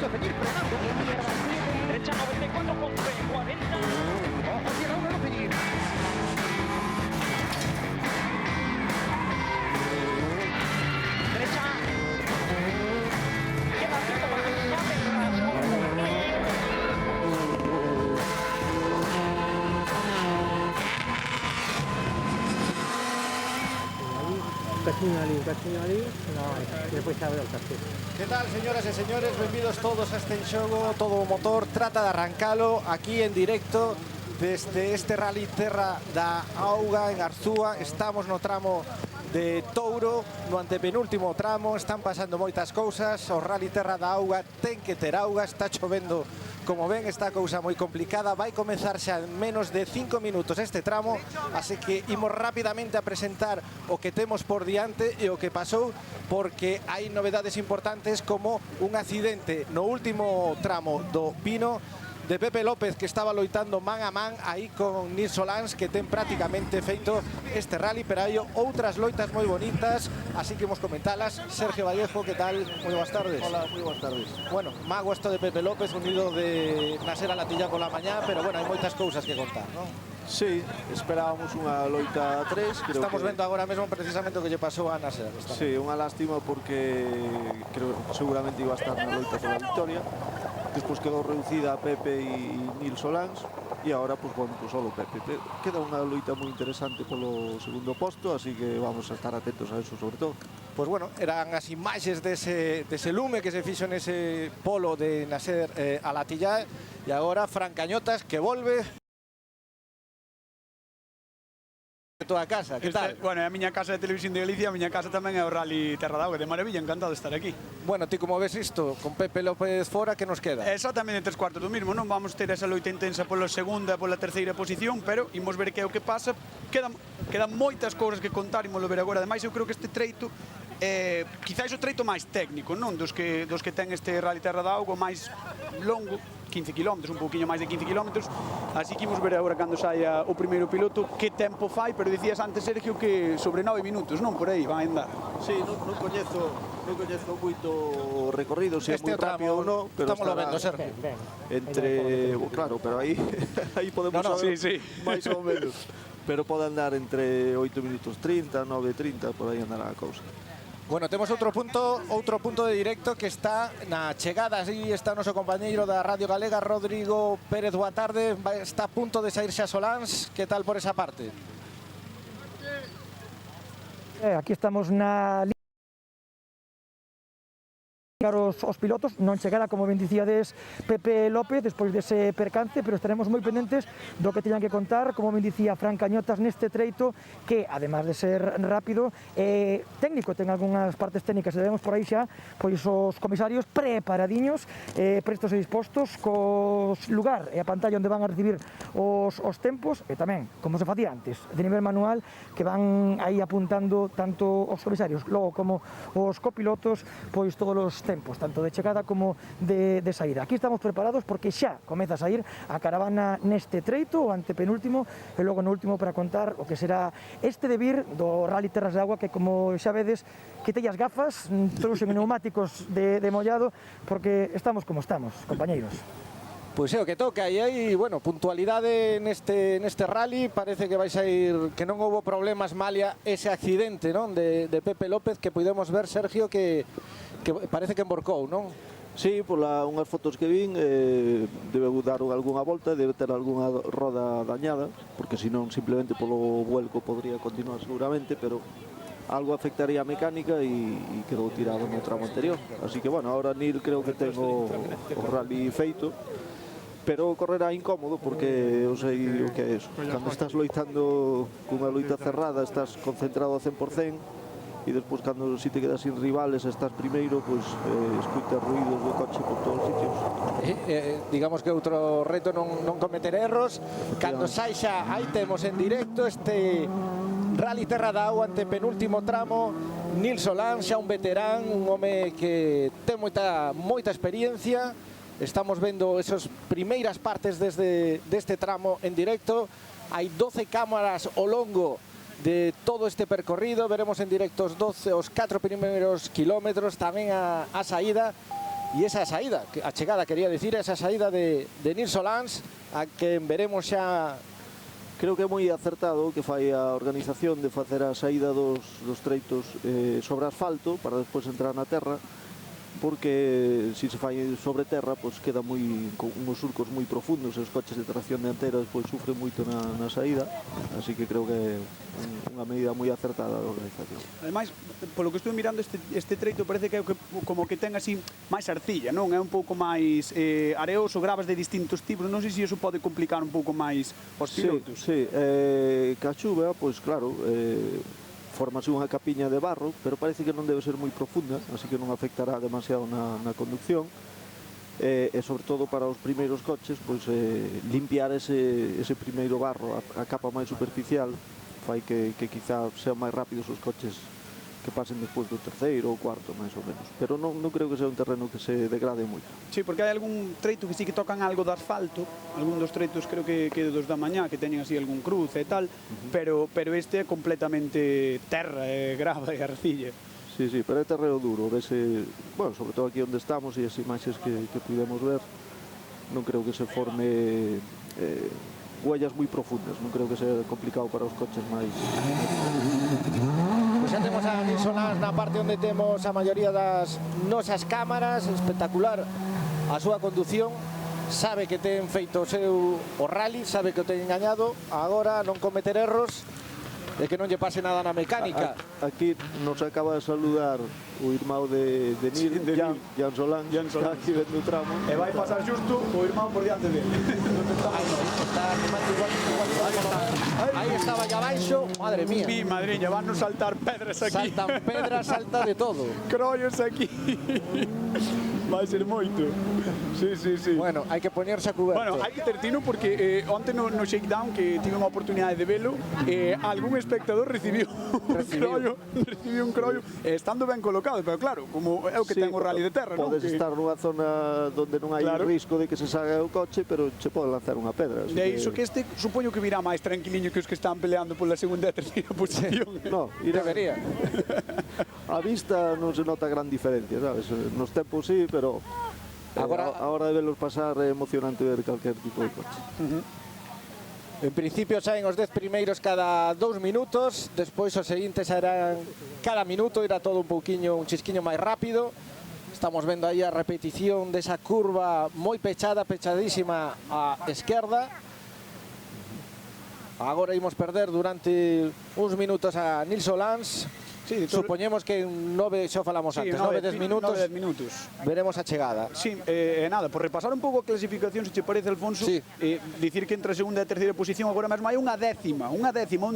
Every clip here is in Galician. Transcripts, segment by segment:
punto de seguir frenando. Derecha 94 con P40. Ojo, tiene uno, seguir. Derecha. Izquierda, centro, para que Cachín ali, despois abre o castelo. Que tal, señoras e señores? Benvidos todos a este xogo. Todo o motor trata de arrancalo aquí en directo desde este Rally Terra da Auga en Arzúa. Estamos no tramo de Touro, no antepenúltimo tramo. Están pasando moitas cousas. O Rally Terra da Auga ten que ter auga. Está chovendo, como ven, esta cousa moi complicada. Vai comenzar xa en menos de 5 minutos este tramo, así que imos rapidamente a presentar o que temos por diante e o que pasou, porque hai novedades importantes como un accidente no último tramo do Pino de Pepe López, que estaba loitando man a man aí con Nil Solans, que ten prácticamente feito este rally, pero hai outras loitas moi bonitas, así que imos comentalas. Sergio Vallejo, que tal? Moi boas tardes. Hola, moi boas tardes. Bueno, mago esto de Pepe López, unido de nacer a Latilla pola mañá, pero bueno, hai moitas cousas que contar, non? Sí, esperábamos unha loita a 3. Estamos vendo agora mesmo precisamente o que lle pasou a Nasser. Sí, unha lástima porque creo que seguramente iba a estar na loita pola victoria. Despois quedou reducida a Pepe e Nil Solans e agora, pues, bueno, pues solo Pepe. Queda unha loita moi interesante polo segundo posto, así que vamos a estar atentos a eso sobre todo. Pues bueno, eran as imaxes dese lume que se fixo nese polo de Nasser a Latilla, e agora Fran Cañotas, que volve toda a casa. Que tal? Bueno, é a miña casa de Televisión de Galicia, a miña casa tamén é o Rally Terra da Auga, de maravilla, encantado de estar aquí. Bueno, ti como ves isto, con Pepe López fora, que nos queda? Exactamente 3/4 do mismo, non vamos ter esa loita intensa pola segunda, pola terceira posición, pero imos ver que é o que pasa. Quedan moitas cousas que contar, imos ver agora. Ademais, eu creo que este treito quizáis o treito máis técnico, non? Dos que ten este Rally Terra da Auga, máis longo, 15 km, un pouquiño máis de 15 km, así que imos ver agora cando saia o primeiro piloto que tempo fai, pero dicías antes, Sergio, que sobre 9 minutos, non? Por aí van a andar. Sí, non coñezo moito recorrido, se é moi rápido ou non, pero estamos lo vendo, Sergio. Entre, claro, pero aí podemos saber máis ou menos. Pero pode andar entre 8 minutos 30, 9:30, por aí andará a cousa. Bueno, temos outro punto de directo que está na chegada. Así está o noso compañeiro da Radio Galega, Rodrigo Pérez. Boa tarde, está a punto de sair xa Solans. Que tal por esa parte? Aquí estamos na os pilotos, non chegara, como ben dicíades, Pepe López despois dese percance, pero estaremos moi pendentes do que teñan que contar, como ben dicía Fran Cañotas, neste treito que, además de ser rápido, técnico, ten algunhas partes técnicas, e vemos por aí xa pois os comisarios preparadiños, prestos e dispostos, cos lugar e a pantalla onde van a recibir os tempos, e tamén, como se facía antes, de nivel manual, que van aí apuntando tanto os comisarios, logo como os copilotos, pois todos os tempos, tanto de chegada como de saída. Aquí estamos preparados porque xa comeza a sair a caravana neste treito, o antepenúltimo, e logo no último para contar o que será este debir do Rally Terras de Auga, que como xa vedes, quitei as gafas, trouxen neumáticos de mollado, porque estamos como estamos, compañeiros. Pois é o que toca, e aí, bueno, puntualidade neste rally. Parece que vai sair, que non houbo problemas malia ese accidente, non, de Pepe López, que podemos ver, Sergio, que parece que emborcou, non? Sí, pola unhas fotos que vin, debe dar algunha volta, debe ter algunha roda dañada, porque senón simplemente polo vuelco podría continuar seguramente, pero algo afectaría a mecánica e quedou tirado no tramo anterior. Así que, bueno, ahora Nil creo que ten o rally feito, pero correrá incómodo porque eu sei o que é eso. Cando estás loitando cunha loita cerrada, estás concentrado ao 100%, e despois cando si te quedas sin rivales, estás primeiro, pois escuitas ruidos do coche por todos os sitios. Digamos que outro reto non cometer erros. Cando sai xa, aí temos en directo este Rally Terra da Auga, ante penúltimo tramo. Nil Solans, xa un veterán, un home que ten moita experiencia. Estamos vendo esas primeiras partes deste tramo en directo. Hai 12 cámaras ao longo de todo este percorrido. Veremos en directo os 4 primeiros kilómetros, tamén a saída. E esa saída, a chegada, quería decir, esa saída de Nils Solans, a que veremos xa. Creo que é moi acertado que fai a organización de facer a saída dos treitos sobre asfalto para despois entrar na terra, porque se se fai sobre terra pois queda con uns surcos moi profundos e os coches de tracción dianteira despois sufren moito na saída, así que creo que é unha medida moi acertada da organización. Ademais, polo que estou mirando este treito parece que é como que ten así máis arcilla, non? É un pouco máis areoso, gravas de distintos tipos, non sei se iso pode complicar un pouco máis os pilotos. Sí, ca chuva, pois claro, formase unha capiña de barro, pero parece que non debe ser moi profunda, así que non afectará demasiado na conducción. E sobre todo para os primeiros coches, pois limpiar ese primeiro barro, a capa máis superficial, fai que quizá sean máis rápidos os coches que pasen despois do terceiro ou cuarto, máis ou menos. Pero non creo que sea un terreno que se degrade moito. Sí, porque hai algún treito que sí que tocan algo de asfalto, algún dos treitos creo que dos da mañá, que teñen así algún cruce e tal, pero este é completamente terra, grava e arcilla. Sí, pero é terreno duro, vese, bueno, sobre todo aquí onde estamos e as imaxes que pudemos ver, non creo que se forme huellas moi profundas, non creo que sea complicado para os coches máis. Pois xa temos a Nils Solans na parte onde temos a maioría das nosas cámaras, espectacular a súa condución, sabe que ten feito o rally, sabe que o ten engañado, agora non cometer erros e que non lle pase nada na mecánica. Aquí nos acaba de saludar o irmão de Nils, Jan Solans, aquí vendo o tramo. E vai pasar xusto o irmão por diante dele. Está animando igual. Aí estaba allá abaixo, madre mía. Mi madriña, van a saltar pedras aquí. Saltan pedras, salta de todo. Crollos aquí. Vai ser moito. Sí. Bueno, hai que poñerse a cuberto. Bueno, hai que ter tino porque onte no shakedown que tive unha oportunidade de velo, algún espectador recibiu un crollo estando ben colocado, pero claro, como é o que ten o rally de terra, non? Podes estar nunha zona onde non hai risco de que se saga o coche, pero se pode lanzar unha pedra. De iso que este supoño que virá máis tranquiliño que os que están peleando pola segunda e terceira posición. No, debería. A vista non se nota gran diferencia, sabes? Nos tempos sí, pero agora a hora de verlos pasar é emocionante ver calquer tipo de coche. En principio saen os 10 primeiros cada 2 minutos, despois os seguintes serán cada minuto, irá todo un chisquiño máis rápido. Estamos vendo aí a repetición desa curva moi pechadísima á esquerda. Agora imos perder durante uns minutos a Nils Solans. Sí, supoñemos que en 9, xa falamos antes, 9-10 minutos veremos a chegada. Sí, nada, por repasar un pouco a clasificación, se che parece, Alfonso, dicir que entre a segunda e a terceira posición agora mesmo hai unha décima, un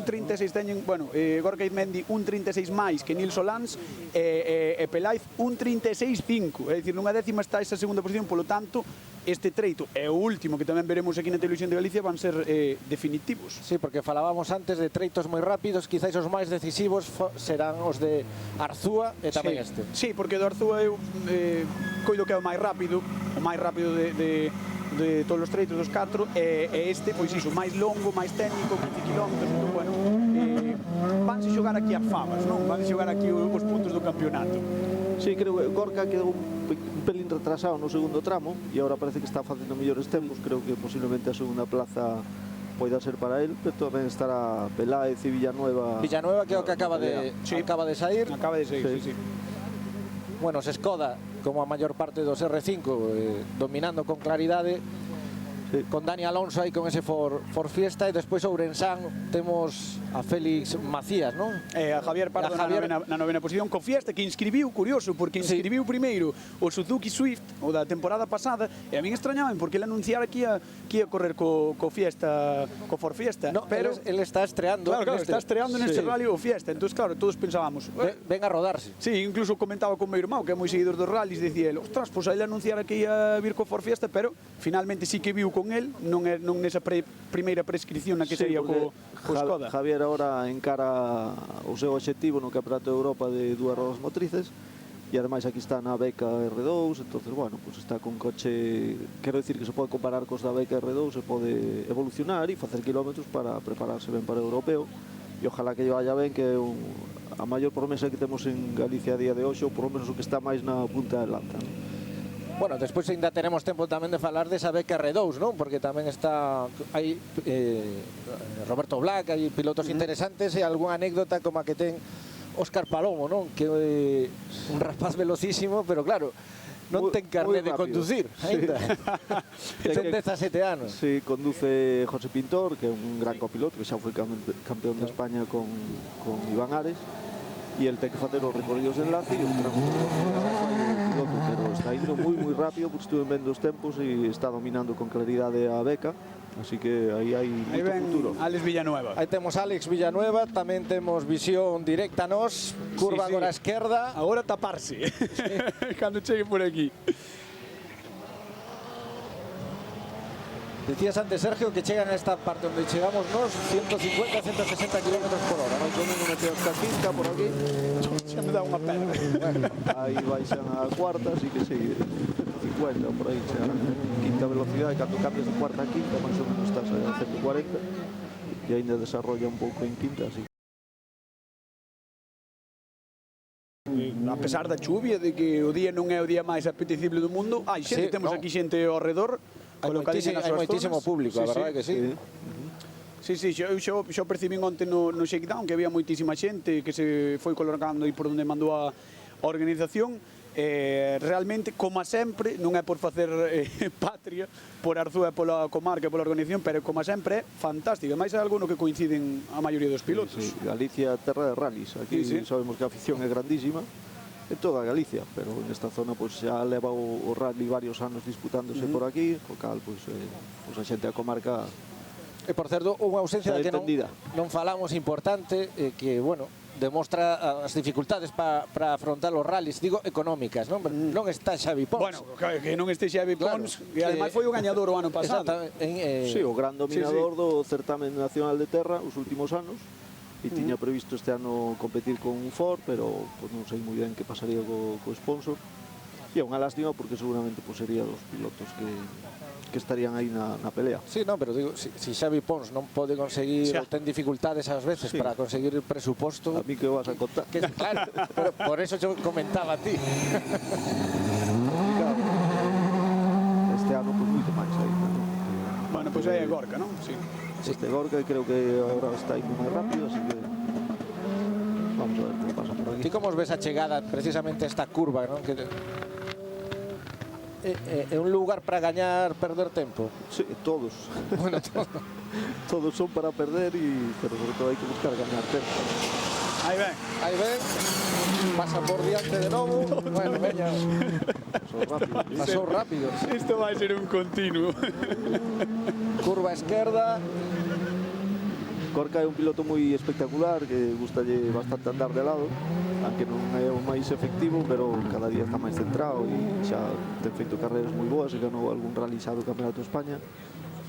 36 teñen, bueno, Gorka Izmendi un 36 máis que Nils Solans e Pelaiz un 36,5, é dicir, nunha décima está esa segunda posición, polo tanto, este treito e o último que tamén veremos aquí na Televisión de Galicia van ser definitivos. Sí, porque falábamos antes de treitos moi rápidos, quizáis os máis decisivos serán os de Arzúa e tamén este. Sí, porque do Arzúa eu coido que é o máis rápido de todos os treitos dos 4 e este, pois iso, máis longo, máis técnico, 15 km, entón, bueno, vanse xogar aquí as fabas, non? Vanse xogar aquí os puntos do campeonato. Sí, creo que Gorka quedou un pelín retrasado no segundo tramo e agora parece que está facendo mellores tempos. Creo que posiblemente a segunda plaza poida ser para él, pero tamén estará Peláez e Villanueva. Villanueva que é o que acaba de sair. Acaba de sair, sí. Bueno, se Skoda, como a maior parte dos R5, dominando con claridade. Con Dani Alonso aí con ese Ford Fiesta e despois Ourensán temos a Félix Macías, non? A Javier Pardo na novena posición co Fiesta, que inscribiu, curioso, porque inscribiu primeiro o Suzuki Swift, o da temporada pasada, e a min extrañaban porque ele anunciara que ia correr co Fiesta, co Ford Fiesta, no, pero ele está estreando. Claro, está estreando neste rally o Fiesta, entón claro, todos pensábamos, ven a rodarse. Sí, incluso comentaba con meu irmão, que é moi seguidor dos rallies, dicía ele, ostras, pois ele anunciara que ia vir co Ford Fiesta, pero finalmente sí que viu con el, non nesa primeira prescripción na que sería co Skoda. Javier agora encara o seu obxectivo no Campeonato de Europa de 2 rodas motrices e ademais aquí está na beca R2, entonces, bueno, pues está con coche, quero dicir que se pode comparar cos da beca R2, se pode evolucionar e facer kilómetros para prepararse ben para o europeo e ojalá que lle vaya ben, que é a maior promesa que temos en Galicia a día de hoxe, ou por lo menos o que está máis na punta de lanza, non? Bueno, despois ainda teremos tempo tamén de falar desa beca R2, non? Porque tamén está hai Roberto Black, hai pilotos interesantes e algunha anécdota como a que ten Óscar Palomo, non? Que é un rapaz velocísimo, pero claro, non ten carné de conducir ainda. Ten 17 anos. Sí, conduce José Pintor, que é un gran copiloto, que xa foi campeón de España con Iván Ares, e el ten que facer os recorridos de enlace e o piloto, pero está indo moi rápido, porque estuve vendo os tempos e está dominando con claridade a beca, así que aí hai moito futuro. Alex Villanueva. Aí temos Alex Villanueva, tamén temos visión directa nos, curva agora a esquerda. Agora taparse, cando chegue por aquí. Decías antes, Sergio, que chegan a esta parte onde chegamos nos 150, 160 km por hora. Máis ou menos meteu esta quinta por aquí. Xa me dá unha perna. Aí baixan a cuarta, así que sí, 150 por aí xa quinta velocidade, cando cambias de cuarta a quinta, máis ou menos estás a 140 e ainda desarrolla un pouco en quinta, así. A pesar da chuvia, de que o día non é o día máis apetecible do mundo, hai xente, temos aquí xente ao redor. Hai moitísimo público, a verdade que sí. Sí, yo percibín onte no shakedown que había moitísima xente que se foi colocando aí por onde mandou a organización. Realmente, como sempre, non é por facer patria por Arzúa e pola comarca e pola organización, pero como sempre é fantástico. Mais é algo no que coinciden a maioría dos pilotos. Sí, Galicia, terra de rallies. Aquí sabemos que a afición é grandísima en toda Galicia, pero nesta zona pues, xa leva o rally varios anos disputándose por aquí, co cal pues, a xente da comarca. E por certo, unha ausencia da que non falamos importante, que, bueno, demostra as dificultades para afrontar os rallies, digo, económicas, non? Non está Xavi Pons. Bueno, que non este Xavi Pons, que ademais foi o gañador o ano pasado. Sí, o gran dominador do certamen nacional de terra os últimos anos, e tiña previsto este ano competir con un Ford, pero pues, non sei moi ben que pasaría co sponsor, e é unha lástima porque seguramente pues, sería dos pilotos que estarían aí na pelea. Sí, non, pero digo, si Xavi Pons non pode conseguir, ou ten dificultades ás veces para conseguir el presuposto... A mí que vas a contar. Que, claro, por eso yo comentaba a ti. Este ano pues moito máis aí. Bueno, pues aí é Gorka, non? Sí. Este Gorka creo que agora está indo máis rápido, así que vamos a ver que pasa por aquí. Ti como ves a chegada precisamente a esta curva, non? Que é un lugar para gañar, perder tempo? Sí, todos. Bueno, todos son para perder, pero sobre todo hai que buscar gañar tempo. Aí ven. Pasa por diante de novo. Bueno, veña. Pasou rápido. Isto vai ser un continuo. Curva esquerda. Gorka é un piloto moi espectacular, que gustalle bastante andar de lado, aunque non é o máis efectivo, pero cada día está máis centrado e xa ten feito carreras moi boas e ganou algún rally xa do Campeonato de España.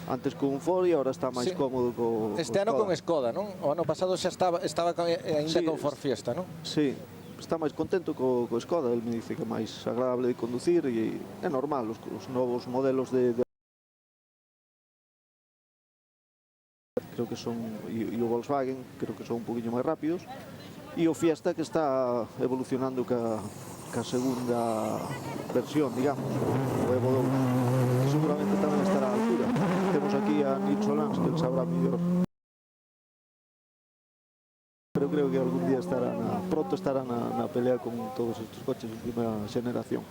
Antes con un Ford e agora está máis cómodo co Este ano con Skoda, non? O ano pasado xa estaba ainda con Ford Fiesta, non? Sí, está máis contento co Skoda, el me dice que é máis agradable de conducir e é normal, os novos modelos de creo que son, e o Volkswagen creo que son un poquinho máis rápidos, e o Fiesta que está evolucionando ca segunda versión, digamos, o Evo 2, que seguramente tamén estará a altura. Temos aquí a Nils Solans, que él sabrá mellor, pero creo que algún día pronto estará na pelea con todos estes coches de última xeneración.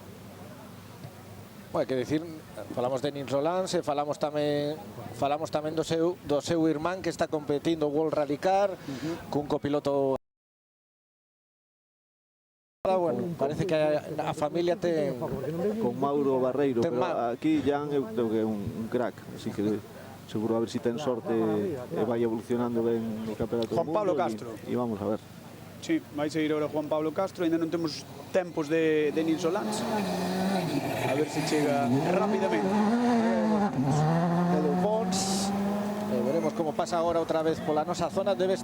Bueno, que decir, falamos de Nils Solans e falamos tamén do seu irmán que está competindo World Rally Car cun copiloto. Bueno, parece que a familia ten con Mauro Barreiro, pero aquí Jan eu creo que é un crack, así que seguro a ver si ten sorte e vai evolucionando ben no campeonato do mundo. Juan Pablo Castro. E vamos a ver. Sí, vai seguir agora Juan Pablo Castro, ainda non temos tempos de Nils Solans. A ver se chega rapidamente. Edu Pons. Veremos como pasa agora outra vez pola nosa zona. Debe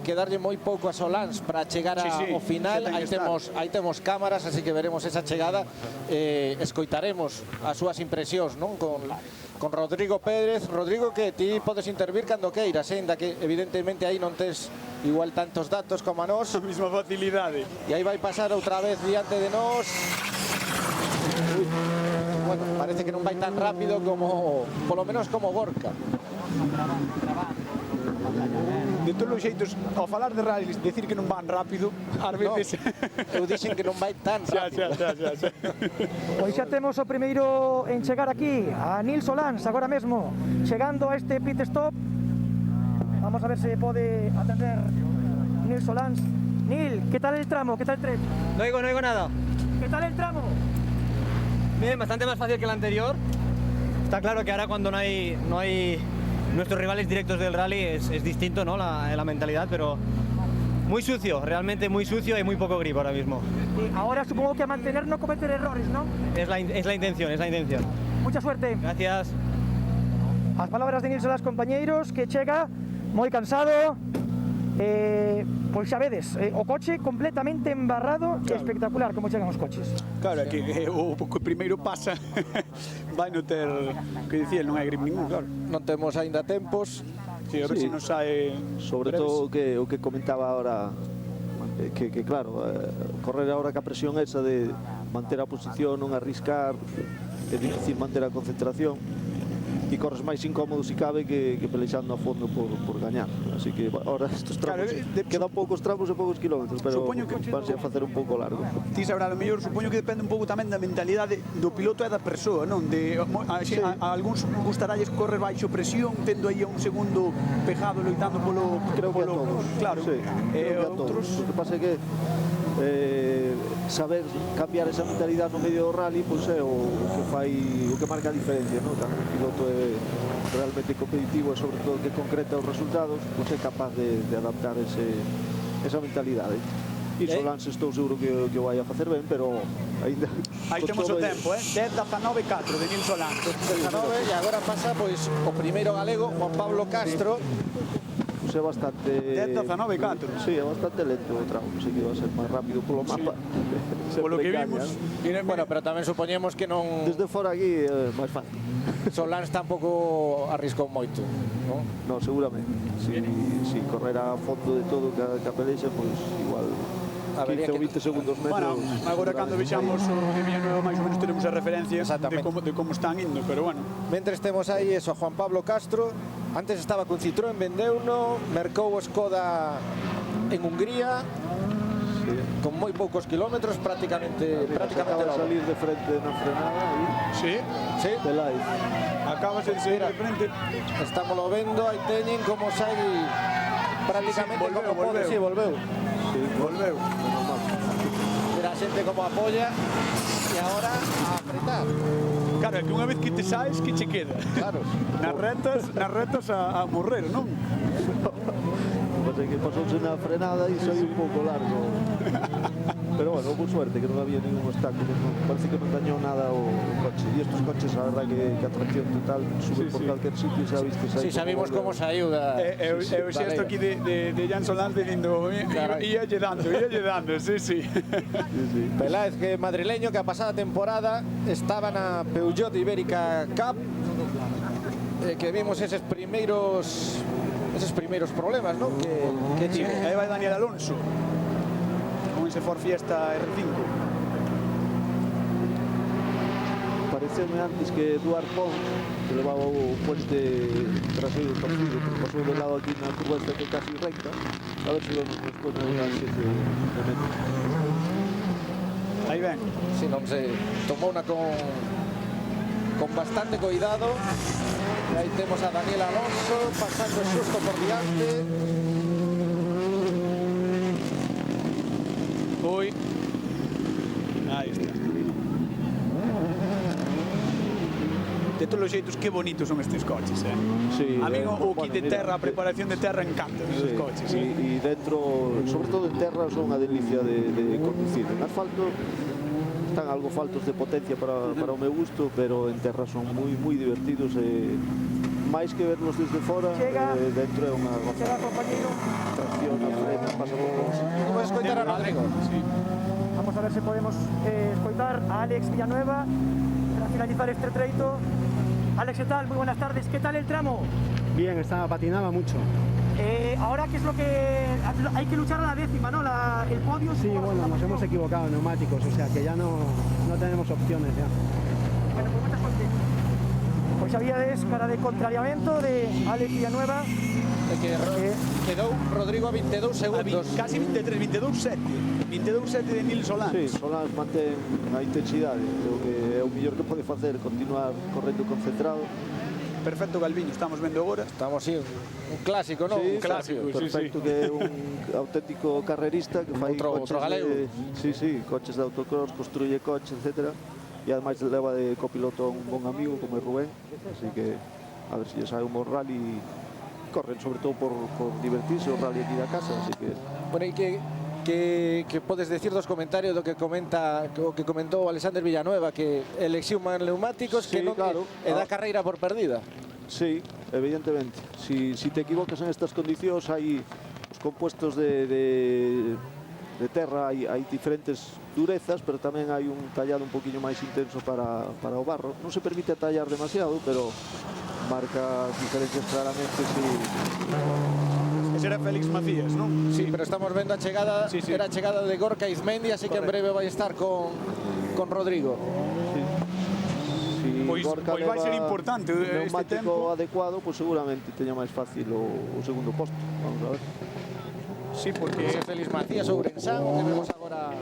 quedarlle moi pouco a Solans para chegar ao final. Aí temos cámaras, así que veremos esa chegada. Escoitaremos as súas impresións, non? Con Rodrigo Pérez. Rodrigo, que ti podes intervir cando queiras, ainda que evidentemente aí non tes igual tantos datos como a nós. A mesma facilidade. E aí vai pasar outra vez diante de nós. parece que non vai tan rápido como, polo menos como Gorka. De todos os xeitos, ao falar de rallies, decir que non van rápido, ás veces... Eu dixen que non vai tan rápido. Xa. Pois xa temos o primeiro en chegar aquí, a Nils Solans, agora mesmo, chegando a este pit stop. Vamos a ver se pode atender Nils Solans. Nil, ¿qué tal el tramo? ¿Qué tal el trecho? No oigo nada. ¿Qué tal el tramo? Bien, bastante más fácil que el anterior. Está claro que ahora cuando no hay nuestros rivales directos del rally es distinto, ¿no? la mentalidad, pero muy sucio, realmente muy sucio y muy poco grip ahora mismo. Y ahora supongo que a mantener, no cometer errores, ¿no? Es la intención. Mucha suerte. Gracias. As palabras de Nils Solans, compañeiros, que chega moi cansado. Pois xa vedes, o coche completamente embarrado, claro. Espectacular como chegan os coches. Claro, é que o primeiro pasa vai non ter, que dicía, non hai grip ningún, claro. Non temos aínda tempos. Sí, a ver se non sae... Sobre todo o que comentaba ahora, que claro, correr ahora ca presión esa de manter a posición, non arriscar, é difícil manter a concentración. E corres máis incómodo se cabe que pelexando a fondo por gañar. Así que ahora estos tramos, quedan poucos tramos e poucos kilómetros, pero vanse a facer un pouco largo. Ti sabrá, a mellor, supoño que depende un pouco tamén da mentalidade do piloto e da persoa, non? A algúns gustaralles correr baixo presión, tendo aí un segundo pejado loitando polo... Creo que a todos. Claro. Sí, creo que a todos. O que pasa é que saber cambiar esa mentalidade no medio do rally pois é o que marca a diferencia, non? Cando o piloto é realmente competitivo e sobre todo que concreta os resultados, pois é capaz de adaptar esa mentalidade. E Solans estou seguro que o vai a facer ben, pero ainda... Aí temos o tempo, 10:19:4 de Nils Solans. 19, e agora pasa pois o primeiro galego, Juan Pablo Castro. É bastante... 10:19:4. Sí, é bastante lento o tramo, sei que vai ser máis rápido polo mapa. Polo que vimos. Bueno, pero tamén supoñemos que non... Desde fora aquí é máis fácil. Solans tampouco arriscou moito, non? Non, seguramente. Si correr a fondo de todo que a pelexa, pois igual 15 ou 20 segundos menos. Bueno, agora cando vexamos o de Villanueva máis ou menos teremos a referencia de como están indo, pero bueno. Mentres temos aí eso a Juan Pablo Castro. Antes estaba con Citroën, vendeuno, mercou o Skoda en Hungría, con moi poucos kilómetros, prácticamente acaba de salir de frente na frenada aí. Sí. Peláez. Acabas de salir de frente. Estámoslo vendo, aí teñen como sai prácticamente como pode. Sí, volveu. Mira a xente como apoia e agora a apretar. Claro, é que unha vez que te saes, que che queda? Claro. Nas retas a morrer, non? Pasa que pasouse na frenada e foi un pouco largo. Pero bueno, por suerte que non había ningún obstáculo, parece que non dañou nada o coche. E estes coches, a verdad que a tracción total sube por calquer sitio, xa viste. Sí, sabimos como saiu da... Eu xe esto aquí de Jan Solans dicindo, ia lle dando, sí. Peláez, que madrileño, que a pasada temporada estaba na Peugeot Ibérica Cup, que vimos eses primeiros problemas, ¿no? que tiene. Aí vai Daniel Alonso con ese Ford Fiesta R5. Pareceume antes que Eduard Pons, que levaba o puente traseiro torcido, que pasou de lado aquí na curva esta que casi recta. A ver se vemos despois na unha 7 de metro. Aí ven. Si non se tomou una con bastante cuidado. E aí temos a Daniel Alonso pasando xusto por diante. Oi. Aí está. De todos os xeitos, que bonitos son estes coches, Sí, a mí o kit de terra, a preparación de terra encanta esos coches. E dentro, sobre todo en terra, son unha delicia de conducir. En asfalto están algo faltos de potencia para o meu gusto, pero en terra son moi divertidos e máis que verlos desde fora, dentro é unha Chega, compañeiro. tracción, a frena, pasa por todos. Como escoitar a Rodrigo. Sí. Vamos a ver se podemos escoitar a Alex Villanueva para finalizar este treito. Alex, ¿qué tal? Muy buenas tardes. ¿Qué tal el tramo? Bien, patinaba mucho. Ahora, ¿qué es lo que hay que luchar a la décima, ¿no? El podio. Sí, bueno, nos hemos equivocado en neumáticos, o sea que ya no tenemos opciones ya. Bueno, pues mucha suerte. Pois había cara de contrariamento de Alex Villanueva. Quedou Rodrigo a 22 segundos. Casi 23, 22-7. 22-7 de Nils Solans. Sí, Solans mantén a intensidade. Creo que é o mellor que pode facer, continuar correndo concentrado. Perfecto Galviño, estamos vendo agora. Estamos sí, un clásico, ¿no? Sí, Un clásico. perfecto, que é un auténtico carrerista que fai outro galego. Sí, coches de autocross, construye coches, etcétera. E ademais leva de copiloto a un bon amigo como é Rubén, así que a ver se lle sae un bon rally. Corren sobre todo por divertirse o rally aquí da casa, así que... Bueno, e que podes decir dos comentarios do que comentou Alexander Villanueva, que elexiu máis neumáticos, sí, que non claro, e dá carreira por perdida. Sí, evidentemente. Si te equivocas en estas condicións, hai os compuestos de terra, hai diferentes durezas, pero tamén hai un tallado un poquinho máis intenso para o barro. Non se permite tallar demasiado, pero marca as diferencias claramente, sí. Ese era Félix Macías, non? Sí, pero estamos vendo a chegada, era a chegada de Gorka Izmendi, así que en breve vai estar con Rodrigo. Si Pois vai ser importante este neumático tempo. adecuado, pues seguramente teña máis fácil o segundo posto. Vamos a ver. Sí, porque Ese Félix Macías Ourensán, que vemos agora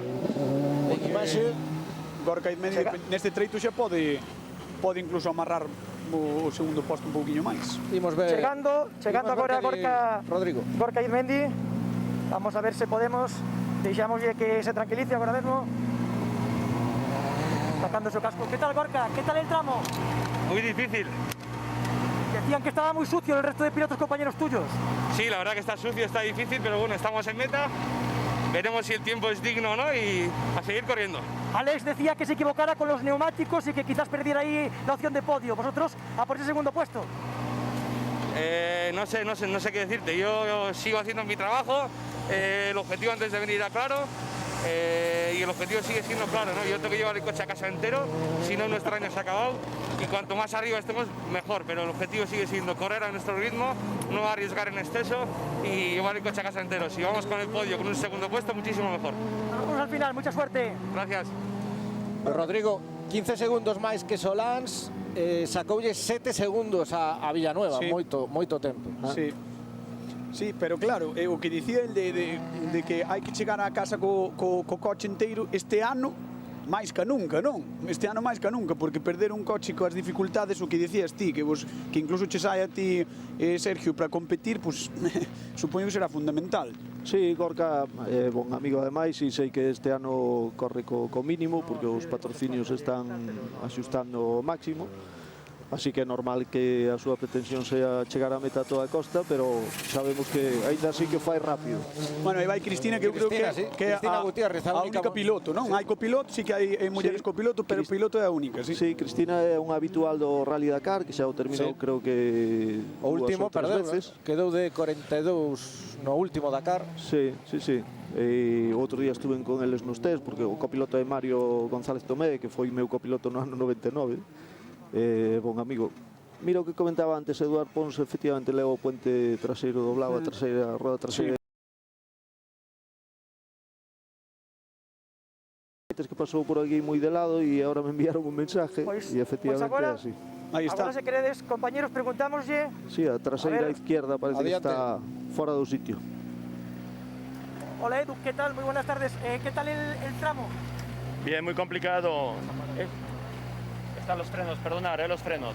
en imaxe. Gorka Izmendi neste treito xa pode incluso amarrar o segundo posto un pouquiño máis. Imos ver. Chegando agora Rodrigo. Gorka Izmendi. Vamos a ver se podemos. Deixámoslle que se tranquilice agora mesmo. Sacando su casco. ¿Qué tal, Gorka? ¿Qué tal el tramo? Muy difícil. Decían que estaba muy sucio el resto de pilotos compañeros tuyos. Sí, la verdad que está sucio, está difícil, pero bueno, estamos en meta. Veremos si el tiempo es digno o no y a seguir corriendo. Alex decía que se equivocara con los neumáticos y que quizás perdiera ahí la opción de podio. ¿Vosotros a por ese segundo puesto? No sé qué decirte. Yo sigo haciendo mi trabajo. El objetivo antes de venir era claro. Y el objetivo sigue siendo claro, ¿no? Yo tengo que llevar el coche a casa entero, si no nuestro año se ha acabado y cuanto más arriba estemos mejor, pero el objetivo sigue siendo correr a nuestro ritmo, no arriesgar en exceso y llevar el coche a casa entero. Si vamos con el podio con un segundo puesto, muchísimo mejor. Vamos al final, mucha suerte. Gracias. Rodrigo, 15 segundos máis que Solans, sacoulle 7 segundos a Villanueva, Sí. moito tempo. Sí, pero claro, o que dicía el de que hai que chegar a casa co coche inteiro este ano máis que nunca, non? Este ano máis que nunca, porque perder un coche coas dificultades, o que dicías ti, que incluso che sai a ti, Sergio, para competir, pues, supoño que será fundamental. Sí, Gorka é bon amigo ademais e sei que este ano corre co mínimo porque os patrocinios están axustando o máximo. Así que é normal que a súa pretensión sea chegar a meta a toda costa, pero sabemos que aínda así que fai rápido. Bueno, aí vai Cristina, que eu creo que é Cristina Gutiérrez, a única piloto, non? Hai copiloto, sí que hai mulleres copiloto, pero piloto é a única, sí. Sí, Cristina é unha habitual do Rally Dakar, que xa o terminou, creo que O último, perdeu, veces. quedou de 42 no último Dakar. Sí. E outro día estuve con eles nos test, porque o copiloto é Mario González Tomé, que foi meu copiloto no ano 99. Bon amigo. Mira o que comentaba antes Eduard Pons, efectivamente leva o puente traseiro doblado, a roda traseira. Que pasou por aquí moi de lado e agora me enviaron un mensaje e efectivamente é así. Aí está. Agora, se queredes, compañeros, preguntámoslle. Sí, a traseira izquierda parece que está fora do sitio. Hola Edu, ¿qué tal? Muy buenas tardes. ¿Qué tal el tramo? Bien, muy complicado. Están los frenos, perdonar, los frenos.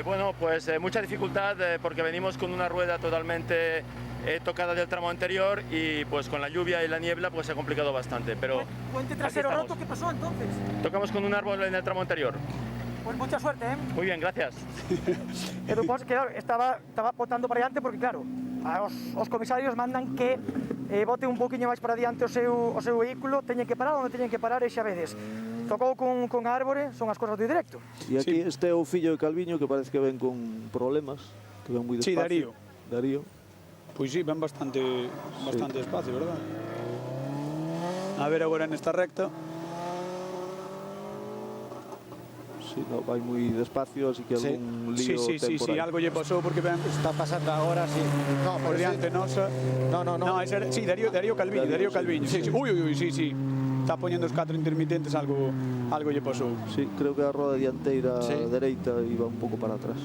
Bueno, pues mucha dificultad porque venimos con una rueda totalmente tocada del tramo anterior y pues con la lluvia y la niebla pues se ha complicado bastante. Pero puente trasero roto, ¿qué pasó entonces? Tocamos con un árbol en el tramo anterior. Pues mucha suerte, ¿eh? Muy bien, gracias. Edu Pons, que estaba botando para diante porque claro, os comisarios mandan que bote un poquinho máis para diante o seu vehículo, teñen que parar onde teñen que parar e xa vedes. Tocou con a árbore, son as cosas do directo. E aquí este é o fillo de Calviño que parece que ven con problemas, que ven moi despacio. Sí, Darío. Pois sí, ven bastante despacio, verdad? A ver agora nesta recta. Sí, no, vai moi despacio, así que algún lío Sí, algo lle pasou porque ven está pasando agora, sí. No, por diante nosa. No. Sí, Darío Calviño. Sí. Uy, sí. está poñendo os 4 intermitentes, algo lle pasou. Sí, creo que a roda dianteira dereita iba un pouco para atrás,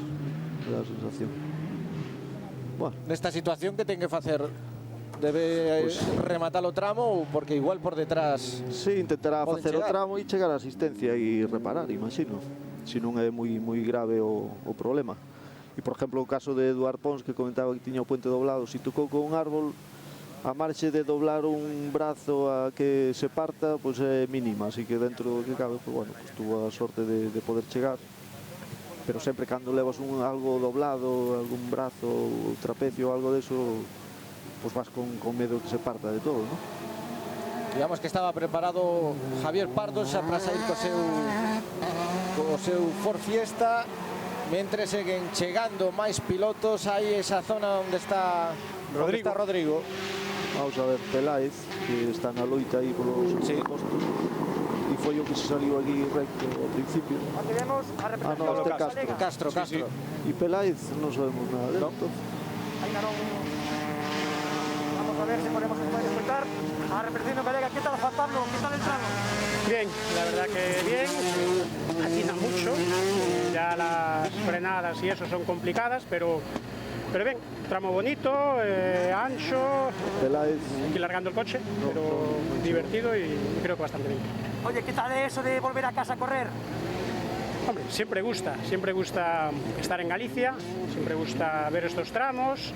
da sensación. Bueno, nesta situación que ten que facer? Debe rematar o tramo ou porque igual por detrás? Sí, intentará facer o tramo e chegar a asistencia e reparar, imagino, se non é moi grave o problema. E, por exemplo, o caso de Eduard Pons, que comentaba que tiña o puente doblado, se tocou con un árbol, a marxe de doblar un brazo a que se parta, pois é mínima, así que dentro do que cabe, pois, bueno, pois tuvo a sorte de poder chegar. Pero sempre cando levas algo doblado, algún brazo, trapecio ou algo deso, pois vas con medo que se parta de todo, non? Digamos que estaba preparado Javier Pardo xa para sair co seu Ford Fiesta, mentre seguen chegando máis pilotos. Hai esa zona onde está Rodrigo. Vamos a ver Peláez, que está na loita aí polos postos, e foi o que se saliu aquí recto ao principio. Aquí vemos a representante Castro. E Peláez non sabemos nada de esto. Vamos a ver si podemos escuchar a representante galega. ¿Qué tal, Juan Pablo? ¿Qué tal el tramo? Bien, la verdad que bien, atina mucho, ya las frenadas y eso son complicadas, pero bien, tramo bonito, ancho, aquí largando el coche, pero divertido y creo que bastante bien. Oye, ¿qué tal eso de volver a casa a correr? Hombre, siempre gusta estar en Galicia, siempre gusta ver estos tramos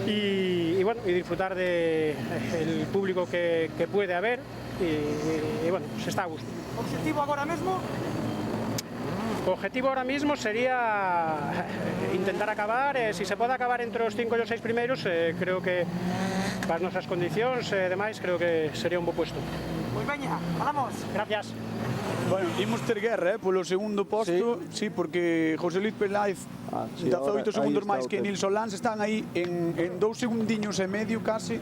y bueno, y disfrutar del público que puede haber y bueno, se está a gusto. ¿Objetivo ahora mismo? Objetivo ahora mismo sería intentar acabar, si se puede acabar entre os 5 e os 6 primeiros, creo que para as nosas condicións e demais, creo que sería un bo puesto. Pois veña, falamos. Gracias. Bueno, imos ter guerra, polo segundo posto, sí, porque José Luis Peláez 18 segundos máis que Nilson Lance, están aí en 2 segundiños e medio case,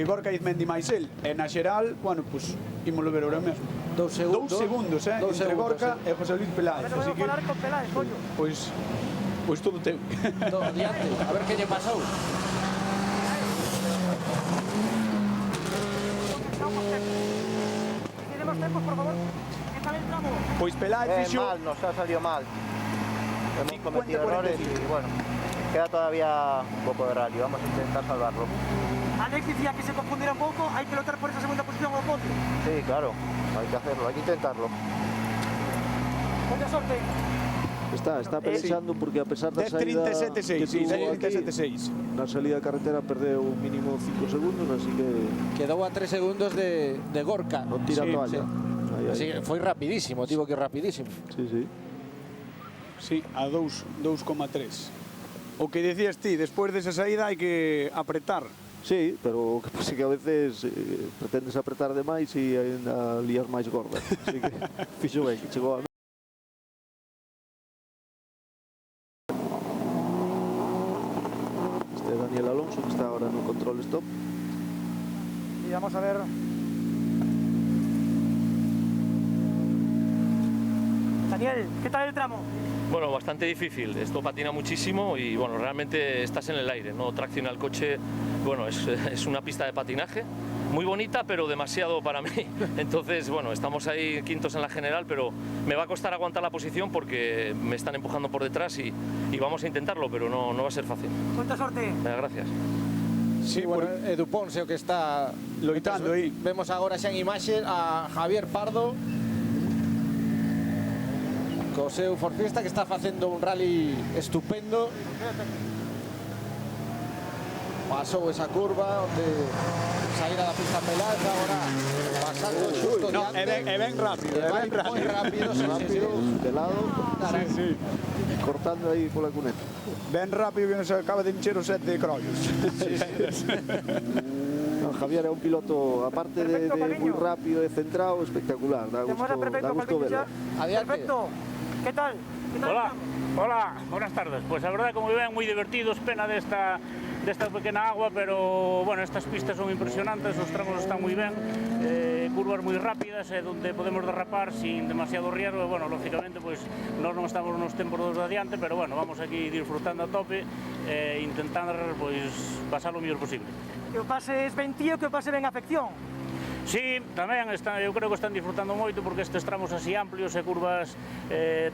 Gorka Izmendi máis el, e na xeral, bueno, pois, ímolo ver ahora mesmo. 2 segundos, entre Gorka e José Luis Peláez. Pero vou falar con Peláez, coño. Pois todo teu. Todo adiante, a ver que lle pasou. Tenemos tempos, por favor. ¿Qué tal el tramo? Pois Peláez fixo... Mal, nos ha salido mal. Hemos cometido errores y bueno, queda todavía un poco de rally, vamos a intentar salvarlo. Alex decía que se confundiera un poco, hay que luchar por esa segunda posición o podio. Sí, claro, hay que hacerlo, hay que intentarlo. Mucha suerte. Está pelexando porque a pesar da saída 10.37.6, sí, 10.37.6. Na salida de carretera perdeu mínimo 5 segundos, así que quedou a 3 segundos de Gorka. Non tira toalla. Así que foi rapidísimo, digo que rapidísimo. Sí. Sí, a 2,3. O que decías ti, despois desa saída hai que apretar. Sí, pero o que pasa é que a veces pretendes apretar demais e ainda lías máis gorda. Así que fixo ben, chegou a Daniel Alonso, que está ahora no control stop. Y vamos a ver. Daniel, ¿qué tal el tramo? Bueno, bastante difícil, esto patina muchísimo y bueno, realmente estás en el aire, no tracciona el coche, bueno, es una pista de patinaje muy bonita pero demasiado para mí, entonces bueno, estamos ahí quintos en la general, pero me va a costar aguantar la posición porque me están empujando por detrás y vamos a intentarlo, pero no va a ser fácil. Mucha suerte. Gracias. Sí, bueno, Edu Ponce o que está loitando aí. Vemos agora xa en imaxe a Javier Pardo co seu Ford Fiesta, que está facendo un rally estupendo. Pasou esa curva onde saíra da pista Peláez, agora pasando xusto diante. É ben rápido, moi rápido, de lado, sí. Cortando aí pola cuneta. Ben rápido que nos acaba de encher o set de crollos. No, Javier é un piloto, aparte de moi rápido e centrado, espectacular, dá gusto verlo. Perfecto. ¿Qué tal? Hola, buenas tardes. Pues la verdad, como ven, muy divertidos, pena de esta pequeña agua, pero bueno, estas pistas son impresionantes, los tramos están muy bien, curvas muy rápidas, donde podemos derrapar sin demasiado riesgo. Bueno, lógicamente, pues no estamos unos tiempos de adiante, pero bueno, vamos aquí disfrutando a tope, intentando pues pasar lo mejor posible. Que o pase es ben tío, que o pase ben afección. Sí, tamén eu creo que están disfrutando moito porque estes tramos así amplios e curvas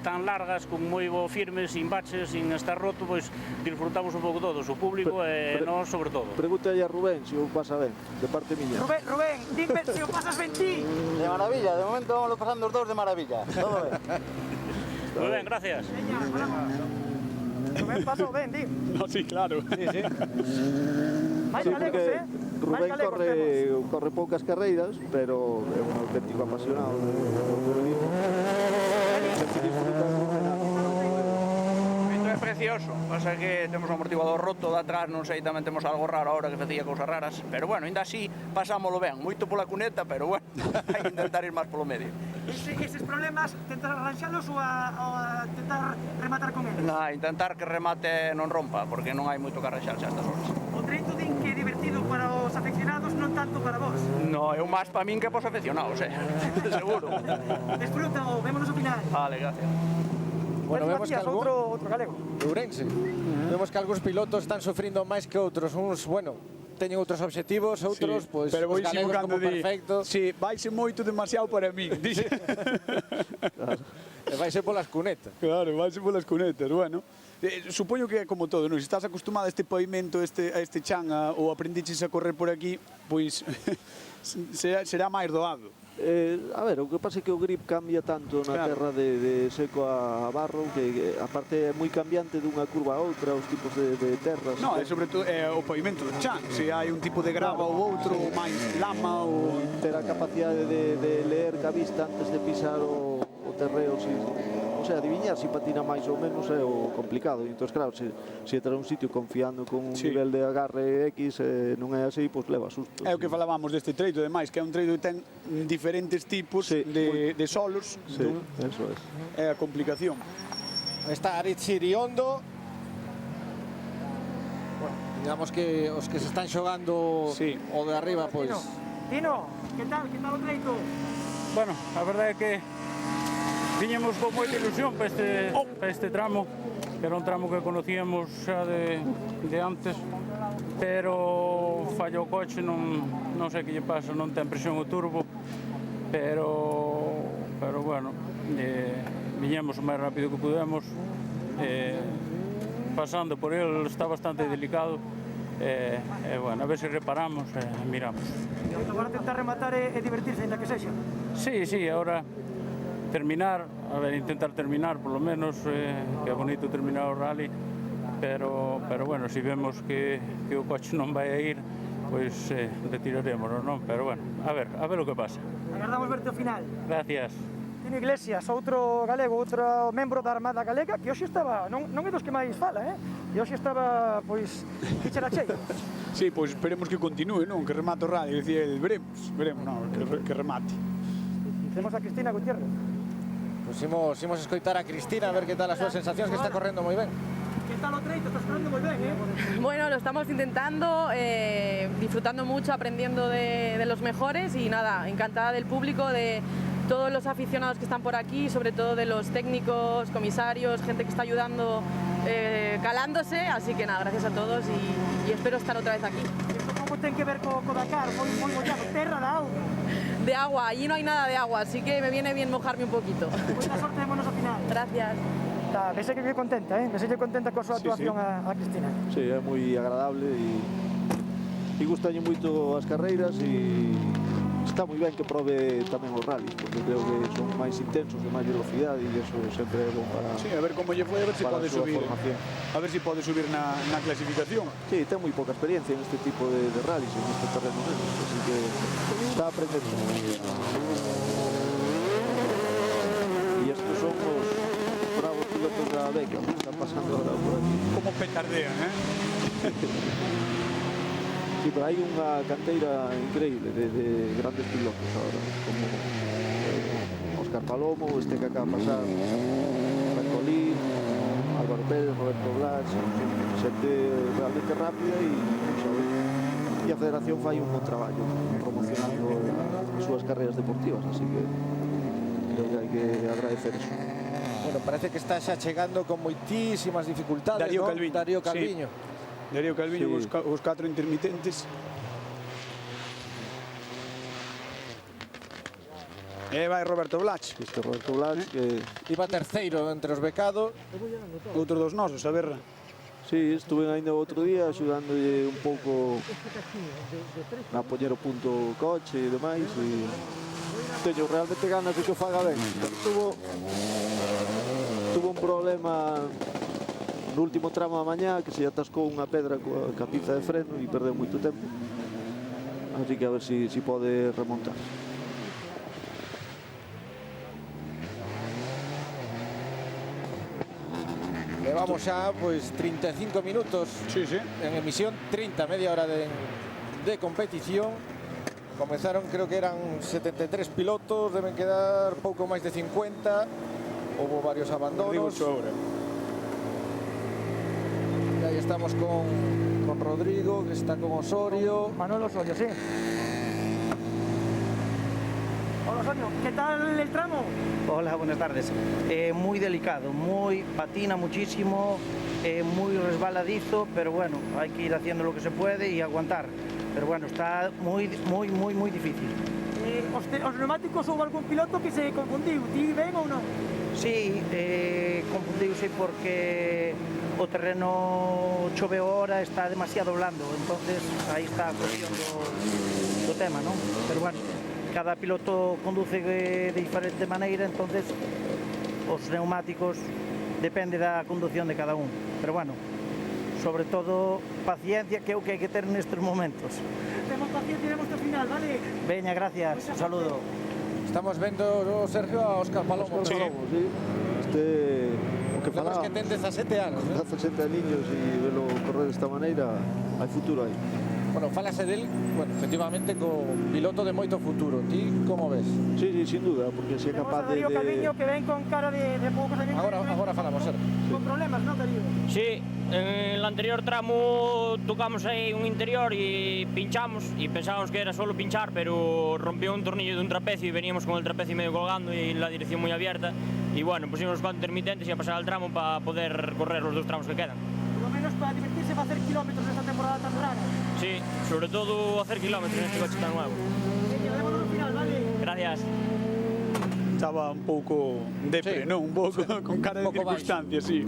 tan largas, con moi bo firme, sin baches, sin estar roto, pois disfrutamos un pouco todos, o público e nós sobre todo. Pregúntale a Rubén se o pasa ben, de parte miña. Rubén, dime se o pasas ben ti. De maravilla, de momento vamos pasando os dous de maravilla. Todo ben. Moi ben, gracias. Rubén pasou ben, di. No, sí, claro. Sí. Máis Sí, galegos, porque Rubén corre poucas carreiras, pero é un auténtico apasionado do automobilismo. Isto é precioso, pasa que temos o amortiguador roto de atrás, non sei, tamén temos algo raro ahora que facía cousas raras, pero bueno, ainda así pasámolo ben, moito pola cuneta, pero bueno, hai que intentar ir máis polo medio. Eses problemas, tentar arranxalos ou a tentar rematar con eles? Na, intentar que remate non rompa, porque non hai moito que arranxar xa estas horas. O treito din que é divertido para os afeccionados, non tanto para vos. No, é máis para min que para os aficionados, seguro. Desfruta o vémonos ao final. Vale, gracias. Bueno, vemos que outro galego. Ourense. Vemos que algúns pilotos están sufrindo máis que outros, uns, bueno, teñen outros obxectivos, outros, pois, pero os galegos como perfecto. Sí, vaise moito demasiado para mí. E vaise polas cunetas. Claro, vaise polas cunetas, bueno. Supoño que é como todo, non? Se estás acostumado a este pavimento, a este chan, ou aprendiches a correr por aquí, pois será máis doado. A ver, o que pasa é que o grip cambia tanto na terra de seco a barro que aparte é moi cambiante dunha curva a outra, os tipos de terras. No, é sobre todo o pavimento do chan, se hai un tipo de grava ou outro, ou máis lama ou... Ter a capacidade de ler ca vista antes de pisar o terreo, o sea, adiviñar se patina máis ou menos é o complicado. E entón, claro, se entra un sitio confiando con un nivel de agarre X non é así, pois leva susto. É o que falábamos deste treito, ademais, que é un treito que ten diferentes tipos de solos. Sí, eso é. É a complicación. Está Aritz Iriondo. Bueno, digamos que os que se están xogando o de arriba, pois... Tino, que tal o treito? Bueno, a verdade é que viñemos con moita ilusión para este tramo, que era un tramo que conocíamos xa de antes, pero fallou o coche, non sei que lle pasa, non ten presión o turbo, pero bueno, viñemos o máis rápido que pudemos, pasando por el, está bastante delicado, bueno, a ver se reparamos e miramos. Agora tentar rematar e divertirse, ainda que sexa? Sí, agora terminar, intentar terminar por lo menos, que é bonito terminar o rally, pero bueno, se vemos que o coche non vai a ir, pois retiraremos, non? Pero bueno, a ver o que pasa. Agardamos verte ao final. Gracias. Tino Iglesias, outro galego, outro membro da Armada Galega, que hoxe estaba, non é dos que máis fala, e hoxe estaba, pois, fichera cheio. Sí, pois esperemos que continúe, non? Que remate o rally, dicía el, veremos, non, que remate. Temos a Cristina Gutiérrez. Pues imos escoitar a Cristina a ver que tal as súas sensacións, que está correndo moi ben. Que tal o treito? Estás correndo moi ben, Bueno, lo estamos intentando, disfrutando mucho, aprendiendo de los mejores y nada, encantada del público, de todos los aficionados que están por aquí, sobre todo de los técnicos, comisarios, gente que está ayudando, calándose, así que nada, gracias a todos y espero estar otra vez aquí. Isto como ten que ver co Dakar, moi mollado, terra da auga. De agua, allí no hay nada de agua, así que me viene bien mojarme un poquito. Buena sorte, vámonos ao final. Gracias. Vese que contenta, vese que contenta coa súa actuación a Cristina. Sí, é moi agradable e gustalle moito as carreiras e está moi ben que probe tamén os rallies, porque creo que son máis intensos, de máis velocidade e eso sempre é bom para... Sí, a ver como lle foi, a ver se pode subir. A ver se pode subir na clasificación. Sí, ten moi pouca experiencia en este tipo de rallies, en este terreno mesmo, así que está aprendendo. E estos son os bravos pilotos da Beca, que están pasando ahora por aquí. Como petardean, Sí, pero hai unha canteira increíble de grandes pilotos ahora, como Óscar Palomo, este que acaba de pasar, Francolín, Álvaro Pérez, Roberto Blas, xente realmente rápida e a Federación fai un bon traballo promocionando as súas carreras deportivas, así que creo que hai que agradecer eso. Bueno, parece que está xa chegando con moitísimas dificultades, Darío ¿no? Calviño. Darío Calviño. Sí. Darío Calviño, os 4 intermitentes. vai Roberto Blach. Este Roberto Blach que iba terceiro entre os becados. Outro dos nosos, a ver. Sí, estuve ainda outro día axudándolle un pouco a poñer o punto o coche e demais e teño realmente ganas de que o faga ben. Tuvo un problema no último tramo da mañá que se atascou unha pedra coa capiza de freno e perdeu moito tempo. Así que a ver si pode remontar. Levamos xa pois 35 minutos en emisión, 30, media hora de competición. Comenzaron, creo que eran 73 pilotos, deben quedar pouco máis de 50. Houve varios abandonos. E aí estamos con Rodrigo, que está con Osorio. Manuel Osorio, sí. Hola Osorio, ¿qué tal el tramo? Hola, buenas tardes. Muy delicado, patina muchísimo, muy resbaladizo, pero bueno, hay que ir haciendo lo que se puede y aguantar. Pero bueno, está muy difícil. ¿Os neumáticos houve algún piloto que se confundiu? Ti ben ou non? Sí, confundiuse porque o terreno choveu ahora, está demasiado blando, entonces aí está a cuestión do tema, non? Pero bueno, cada piloto conduce de diferente maneira, entonces os neumáticos depende da conducción de cada un. Pero bueno, sobre todo paciencia, que é o que hai que ter nestes momentos. Temos paciencia e vemos ao final, vale? Veña, gracias, un saludo. Estamos vendo, Sergio, a Óscar Palomo. Sí. Este, o que falaba, que ten 17 anos. 17 años e velo correr desta maneira, hai futuro aí. Bueno, falase del, bueno, efectivamente, con piloto de moito futuro. Ti como ves? Sí, sin duda, porque se é capaz de... Darío Calviño, que ven con cara de poucos años. Agora falamos, Sergio. Con problemas, non, Darío? Sí, en el anterior tramo tocamos aí un interior e pinchamos e pensábamos que era solo pinchar, pero rompió un tornillo de un trapecio y veníamos con el trapecio medio colgando y la dirección muy abierta y bueno, pusimos los cuatro intermitentes y a pasar al tramo para poder correr los dos tramos que quedan. Por lo menos para divertirse, para hacer kilómetros esta temporada tan rara. Sí, sobre todo hacer kilómetros en este coche tan nuevo. Vémonos al final, vale? Gracias. Estaba un pouco depre, non? Un pouco con cara de circunstancias, sí.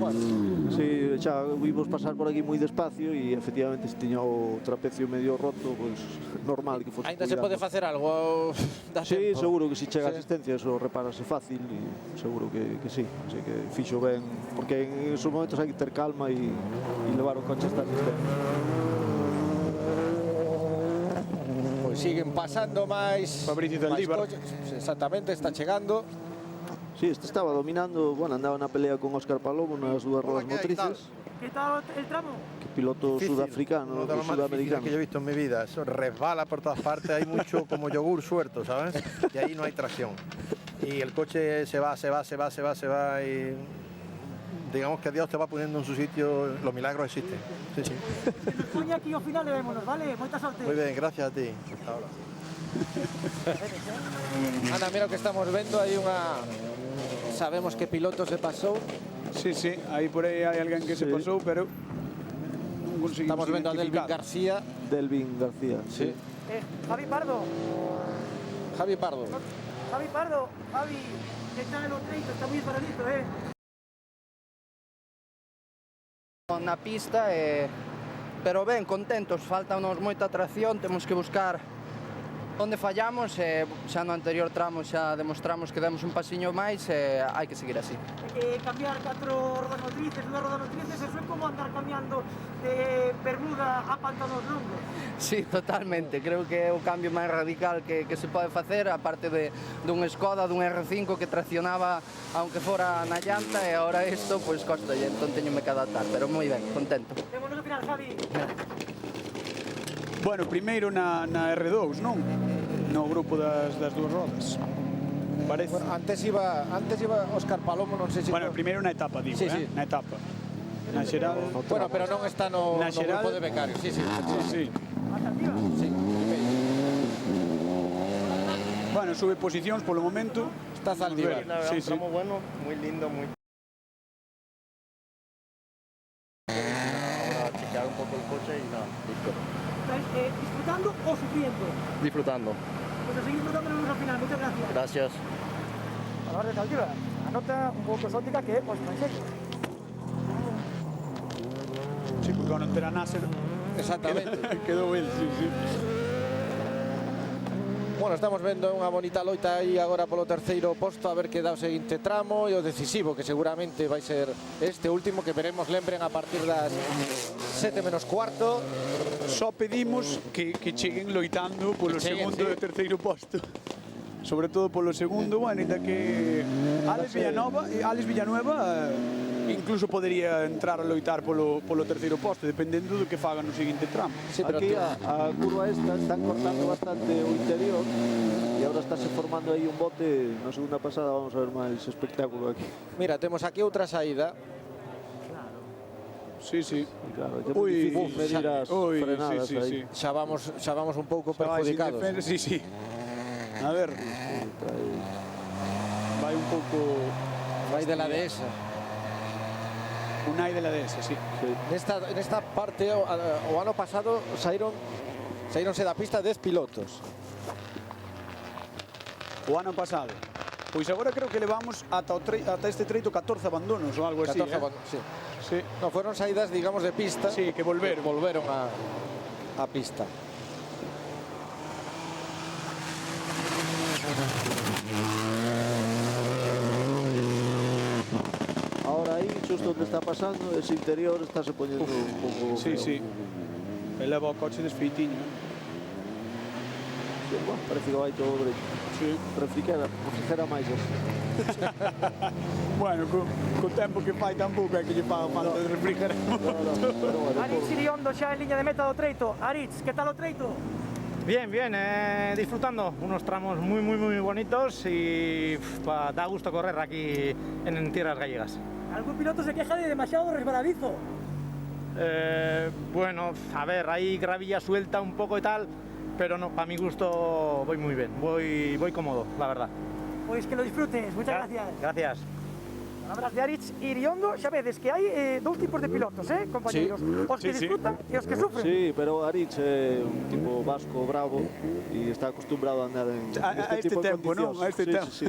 Sí, xa vimos pasar por aquí moi despacio e efectivamente se tiña o trapecio medio roto, pois normal que fose. Ainda se pode facer algo da Sí, tempo. seguro que se chega a asistencia eso repárase fácil e seguro que sí, así que fixo ben, porque en esos momentos hai que ter calma e levar o coche hasta a asistencia. Pois siguen pasando máis Fabricio Zaldívar. Exactamente, está chegando. Sí, este estaba dominando, bueno, andaba na pelea con Óscar Palomo nas dúas rodas motrices. ¿Qué tal el tramo? Que piloto sudafricano, Uno de los más difíciles que yo he visto en mi vida. Eso resbala por todas partes, hay mucho como yogur suelto, ¿sabes? Y ahí no hay tracción. Y el coche se va y digamos que Dios te va poniendo en su sitio, los milagros existen. Sí, sí. Coña aquí ao final e vémonos, vale? Moita sorte. Muy bien, gracias a ti. Hasta ahora. Ana, mira o que estamos vendo, hai unha... Sabemos que piloto se pasou. Sí, aí por aí hai alguén que se pasou, pero non conseguimos Estamos vendo a Delvin identificar. García. Delvin García, sí. Javi Pardo. Javi Pardo. Javi, que está en los 30, está muy paradito, Na pista, pero ben, contentos, faltanos moita tracción, temos que buscar onde fallamos, xa no anterior tramo xa demostramos que demos un pasiño máis e hai que seguir así. Cambiar 4 rodas motrices, 2 rodas motrices, eso é como andar cambiando de Bermuda a pantanos longos. Sí, totalmente, creo que é o cambio máis radical que se pode facer, aparte dun Skoda, dun R5 que traccionaba aunque fora na llanta e agora isto, pois costa e entón teñome que adaptar, pero moi ben, contento. Vémonos ao final, Javi. Bueno, primeiro na R2, non? No grupo das dúas rodas. Parece. Bueno, antes iba Óscar Palomo, non sei se... Bueno, primeiro na etapa, digo, sí, sí. Na etapa. Na xeral... Bueno, pero non está no grupo de becarios. Sí. Sí. Bueno, sube posicións polo momento. Está Zaldívar. Sí, un tramo bueno, muy lindo, muy... Ahora chequear un poco el coche y nada, listo. ¿Disfrutando o sufriendo? Disfrutando. Pues a seguir disfrutándonos al final, muchas gracias. Gracias. Palabras de Zaldívar, a nota un pouco exótica que os consegue. Sí, porque non terá Nasser. Exactamente. Quedou el, sí, sí. Bueno, estamos vendo unha bonita loita aí agora polo terceiro posto, a ver que dá o seguinte tramo e o decisivo, que seguramente vai ser este último, que veremos, lembren, a partir das 7 menos cuarto. Só pedimos que cheguen loitando polo segundo e terceiro posto. Sobre todo polo segundo, bueno, ainda que Alex Villanueva incluso podería entrar a loitar polo terceiro posto, dependendo do que faga no seguinte tramo. Sí, pero aquí a curva esta están cortando bastante o interior e agora estáse formando aí un bote. Na segunda pasada vamos a ver máis espectáculo aquí. Mira, temos aquí outra saída. Sí, sí. Claro, é moi difícil medir as frenadas aí. Xa vamos un pouco perjudicados. Sí, sí. A ver. Vai un pouco... Vai de la dehesa. Unai de la dehesa, sí. Nesta parte, o ano pasado, saíronse da pista 10 pilotos. O ano pasado. Pois agora creo que levamos ata este treito 14 abandonos ou algo así. 14 abandonos, sí. Sí. No, fueron saídas, digamos, de pista. Sí, que volveron. Volveron a pista. Ahora aí, xusto onde está pasando, ese interior estáse poñendo un pouco... Sí, sí. Eleva o coche desfeitiño. Sí, bueno, parece que vai todo derecho. Sí. Refrigera máis así. Bueno, co tempo que fai tampouco é que lle faga falta de refrigerar moito. Aritz Iriondo xa en liña de meta do treito. Aritz, que tal o treito? Bien, bien, disfrutando unos tramos muy bonitos y da gusto correr aquí en tierras gallegas. ¿Algún piloto se queja de demasiado resbaladizo? Bueno, a ver, hay gravilla suelta un poco y tal, pero no, para mi gusto voy muy bien, voy cómodo, la verdad. Pues que lo disfrutes, muchas gracias. Gracias. Palabras de Aritz Iriondo, xa vedes que hai dous tipos de pilotos, compañeros. Os que disfrutan e os que sufren. Sí, pero Aritz é un tipo vasco bravo e está acostumbrado a andar en este tipo de condicións. A este tempo. Sí.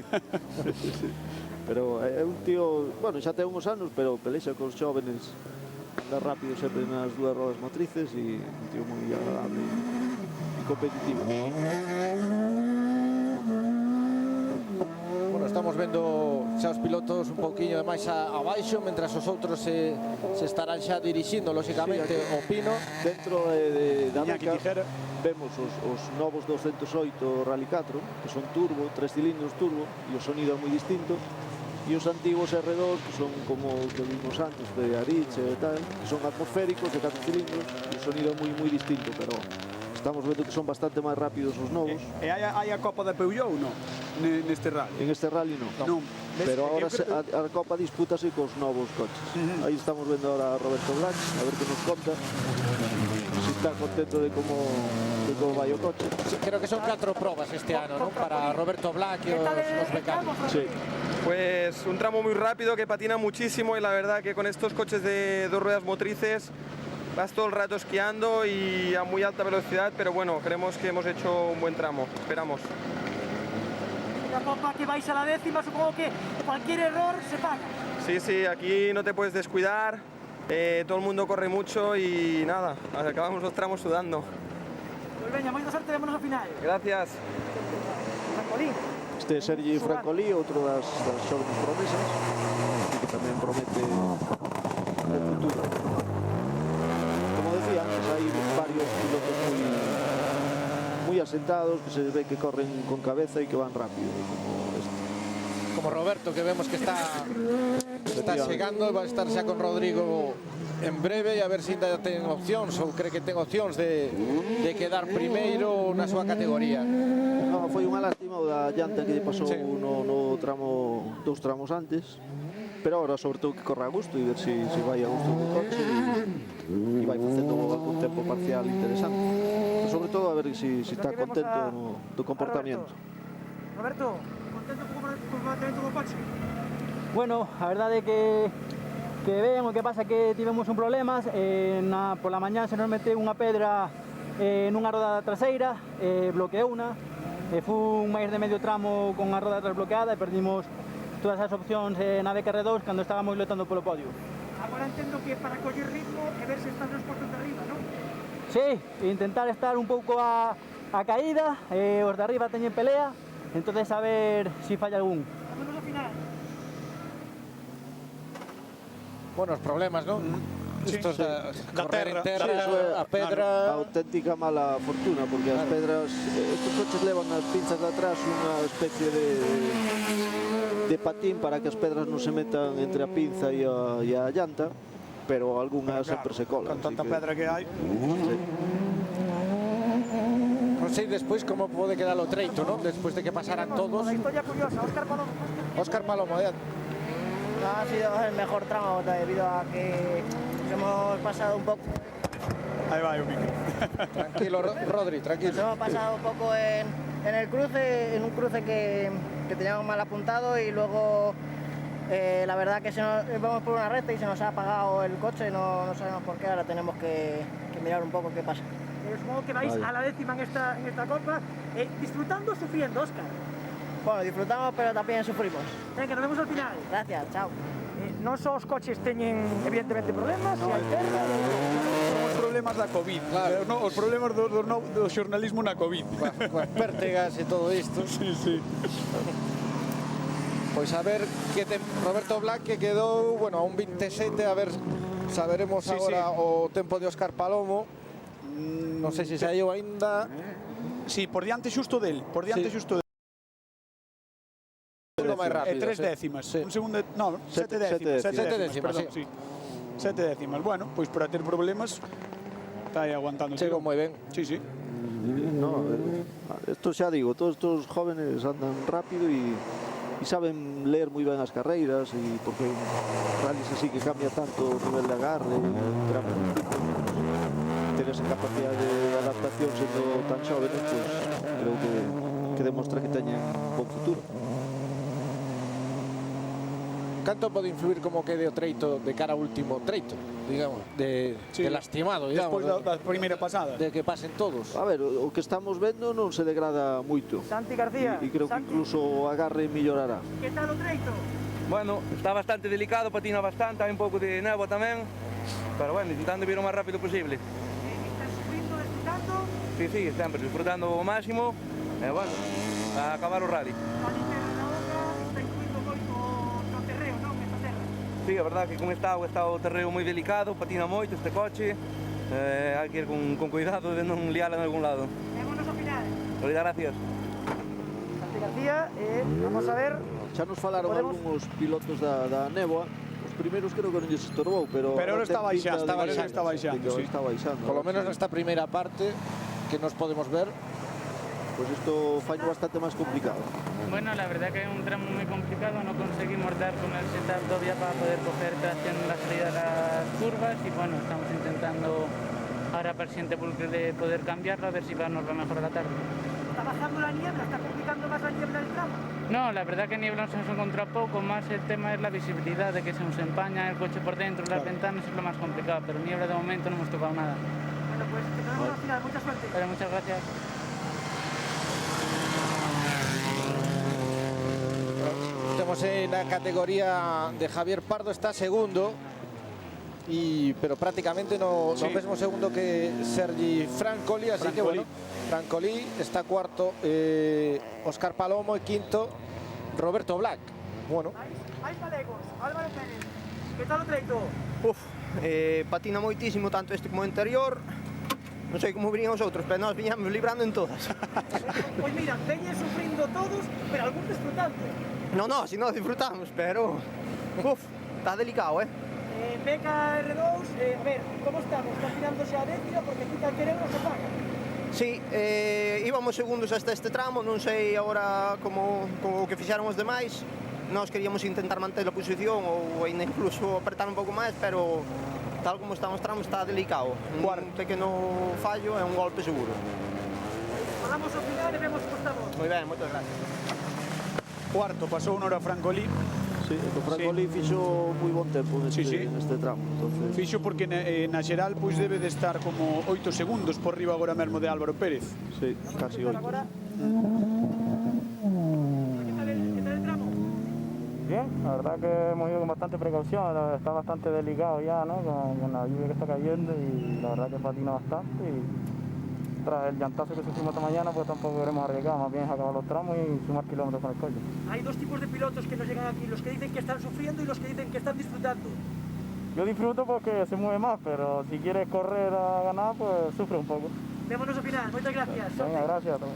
Pero é un tío, bueno, xa ten uns anos, pero pelexa cos xóvenes, anda rápido sempre nas dúas rodas motrices e un tío moi agradable e competitivo. Bueno, estamos vendo xa os pilotos un pouquiño máis abaixo, mentras os outros se estarán xa dirixindo, lóxicamente, o Pino. Dentro da Meca vemos os novos 208 Rally 4, que son turbo, 3 cilindros turbo, e o sonido é moi distinto. E os antigos R2, que son como os que vimos antes, de Aritz e tal, que son atmosféricos, de 4 cilindros, e o sonido é moi distinto, pero estamos vendo que son bastante máis rápidos os novos. E hai a Copa da Peugeot, non? Neste rally? En este rally non. Pero agora a Copa dispútase cos novos coches. Aí estamos vendo ahora a Roberto Black, a ver que nos conta. Si está contento de como vai o coche. Sí, creo que son 4 probas este ano, ¿no? Para Roberto Black y los mecánicos. Sí. Pues un tramo muy rápido que patina muchísimo y la verdad que con estos coches de 2 ruedas motrices vas todo el rato esquiando y a muy alta velocidad, pero bueno, creemos que hemos hecho un buen tramo, esperamos. La Copa que vais a la décima, supongo que cualquier error se paga. Sí, aquí no te puedes descuidar, todo el mundo corre mucho y nada, acabamos los tramos sudando. Pues venga, moita sorte, vémonos ao final. Gracias. Francolí. Este é Sergi Francolí, outro das xóvenes promesas, que tamén promete o futuro. Como decía antes, hai varios pilotos moi asentados, que se ve que corren con cabeza e que van rápido, como este. Como Roberto, que vemos que está chegando, va a estar xa con Rodrigo en breve e a ver se ainda ten opcións ou cree que ten opcións de quedar primeiro na súa categoría. No, foi unha lástima o da llanta que lle pasou no tramo, 2 tramos antes, pero agora sobre todo que corra a gusto e ver se vai a gusto do coche e vai facendo algún tempo parcial interesante. Pero sobre todo a ver se está contento do comportamento. Roberto, contento co comportamento do coche? Bueno, a verdade é que ben, o que pasa é que tivemos un problema, pola mañá se nos meteu unha pedra nunha roda traseira, bloqueouna, fun máis de medio tramo con a roda desbloqueada e perdimos todas as opcións na BKR2 cando estábamos lutando polo podio. Agora entendo que para coller ritmo e ver se estás nos postos de arriba, non? Sí, intentar estar un pouco a caída, os de arriba teñen pelea, entonces a ver si falla algún. Vámonos ao final. Buenos problemas, ¿no? Estos da terra, a pedra, auténtica mala fortuna, porque as pedras, estos coches levan as pinzas de atrás unha especie de patín para que as pedras non se metan entre a pinza e a llanta, pero algunhas sempre se colan. Con tanta pedra que hai. Non sei despois como pode quedar o treito, ¿no? Despois de que pasaran todos. Una historia curiosa, Óscar Palomo. Óscar Palomo, Ha sido el mejor tramo debido a que nos hemos pasado un poco. Ahí va, Miki. Tranquilo, Rodri, tranquilo. Nos hemos pasado un poco en el cruce, en un cruce que teníamos mal apuntado y luego la verdad que vamos por una recta y se nos ha apagado el coche, no sabemos por qué, ahora tenemos que mirar un poco qué pasa. Supongo que vais a la décima en esta copa, disfrutando o sufriendo, Óscar. Bueno, disfrutamos, pero también sufrimos. Venga, nos vemos al final. Gracias, chao. Non só os coches teñen evidentemente problemas, e hai terra, Os problemas da COVID, claro. No, os problemas do xornalismo na COVID. Coas pértegas e todo isto. Sí, sí. Pois a ver que Roberto Black que quedou, bueno, a un 27, a ver, saberemos agora o tempo de Óscar Palomo. Non sei se saiu aínda. Sí, por diante xusto del, por diante xusto del. Máis rápido, 3 décimas. Un segundo, no, 7 décimas. 7 décimas, perdón, sí. 7 décimas. Bueno, pois para ter problemas está aí aguantando. Chego moi ben. Sí, sí. No, esto xa digo, todos estos jóvenes andan rápido e saben leer moi ben as carreiras, e porque rallies así que cambia tanto o nivel de agarre, ter esa capacidade de adaptación sendo tan jóvenes, pues, creo que demostra que teñen bon futuro. Canto pode influir como quede o treito de cara ao último treito, digamos, de lastimado, digamos, despois da primeira pasada, de que pasen todos. A ver, o que estamos vendo non se degrada moito. Santi García. E creo que incluso o agarre mellorará. Que tal o treito? Bueno, está bastante delicado, patina bastante, hai un pouco de néboa tamén, pero bueno, intentando vir o máis rápido posible. Estás sufrindo, disfrutando? Sí, sí, sempre disfrutando o máximo, e bueno, a acabar o rally. Sí, a verdade que con esta agua está o terreo moi delicado, patina moito este coche, hai que ir con cuidado de non liala en algún lado. Vémonos ao final. Moitas gracias. Santi García, vamos a ver. Xa nos falaron algúns pilotos da néboa. Os primeiros creo que non lles estorbou, pero ahora está baixando, está baixando. Por lo menos nesta primeira parte que nos podemos ver, pues esto fai bastante máis complicado. Bueno, la verdad que es un tramo muy complicado, no conseguimos dar con el setup todavía para poder coger tracción en la salida de las curvas y bueno, estamos intentando ahora para el siguiente de poder cambiarlo a ver si nos va mejor a la tarde. ¿Está bajando la niebla? ¿Está complicando más la niebla del tramo? No, la verdad que niebla nos hemos encontrado poco, más el tema es la visibilidad, de que se nos empaña el coche por dentro, las ventanas es lo más complicado, pero niebla de momento no hemos tocado nada. Bueno, pues que nos vemos al final, mucha suerte. Vale, muchas gracias. Estamos en la categoría de Javier Pardo, está segundo, pero prácticamente no mismo segundo que Sergi Francoli, así que bueno, Francoli está cuarto, Óscar Palomo y quinto Roberto Black. Bueno. Hai palegos, Álvaro Pérez, que tal o treito? Patina moitísimo, tanto este como o anterior. Non sei como virían os outros, pero nós viñamos librando en todas. Pois mira, veñen sufrindo todos, pero algún disfrutando. No, si non disfrutamos, pero... está delicado, BKR2, a ver, como estamos? Está tirándose a décima porque aquí calquera non se paga. Sí, íbamos segundos hasta este tramo, non sei agora como o que fixaron os demais. Nós queríamos intentar manter a posición ou incluso apertar un pouco máis, pero tal como estamos tramos está delicado. Un pequeno fallo é un golpe seguro. Falamos ao final e vemos como estamos. Moi ben, moitas gracias. Cuarto, pasou unha hora Francoli. Sí, o Francoli fixo moi bon tempo neste tramo. Entonces... Fixo porque na xeral pois debe de estar como 8 segundos por riba agora mesmo de Álvaro Pérez. Sí, casi 8. Bien, la verdad que hemos ido con bastante precaución, está bastante delicado ya, ¿no? Con la lluvia que está cayendo y la verdad que patina bastante y tras el llantazo que sufrimos esta mañana pues tampoco queremos arriesgar, más bien es acabar los tramos y sumar kilómetros con el coche. Hay dos tipos de pilotos que nos llegan aquí, los que dicen que están sufriendo y los que dicen que están disfrutando. Yo disfruto porque se mueve más, pero si quieres correr a ganar pues sufre un pouco. Vémonos ao final, moitas gracias. Venga, gracias a todos.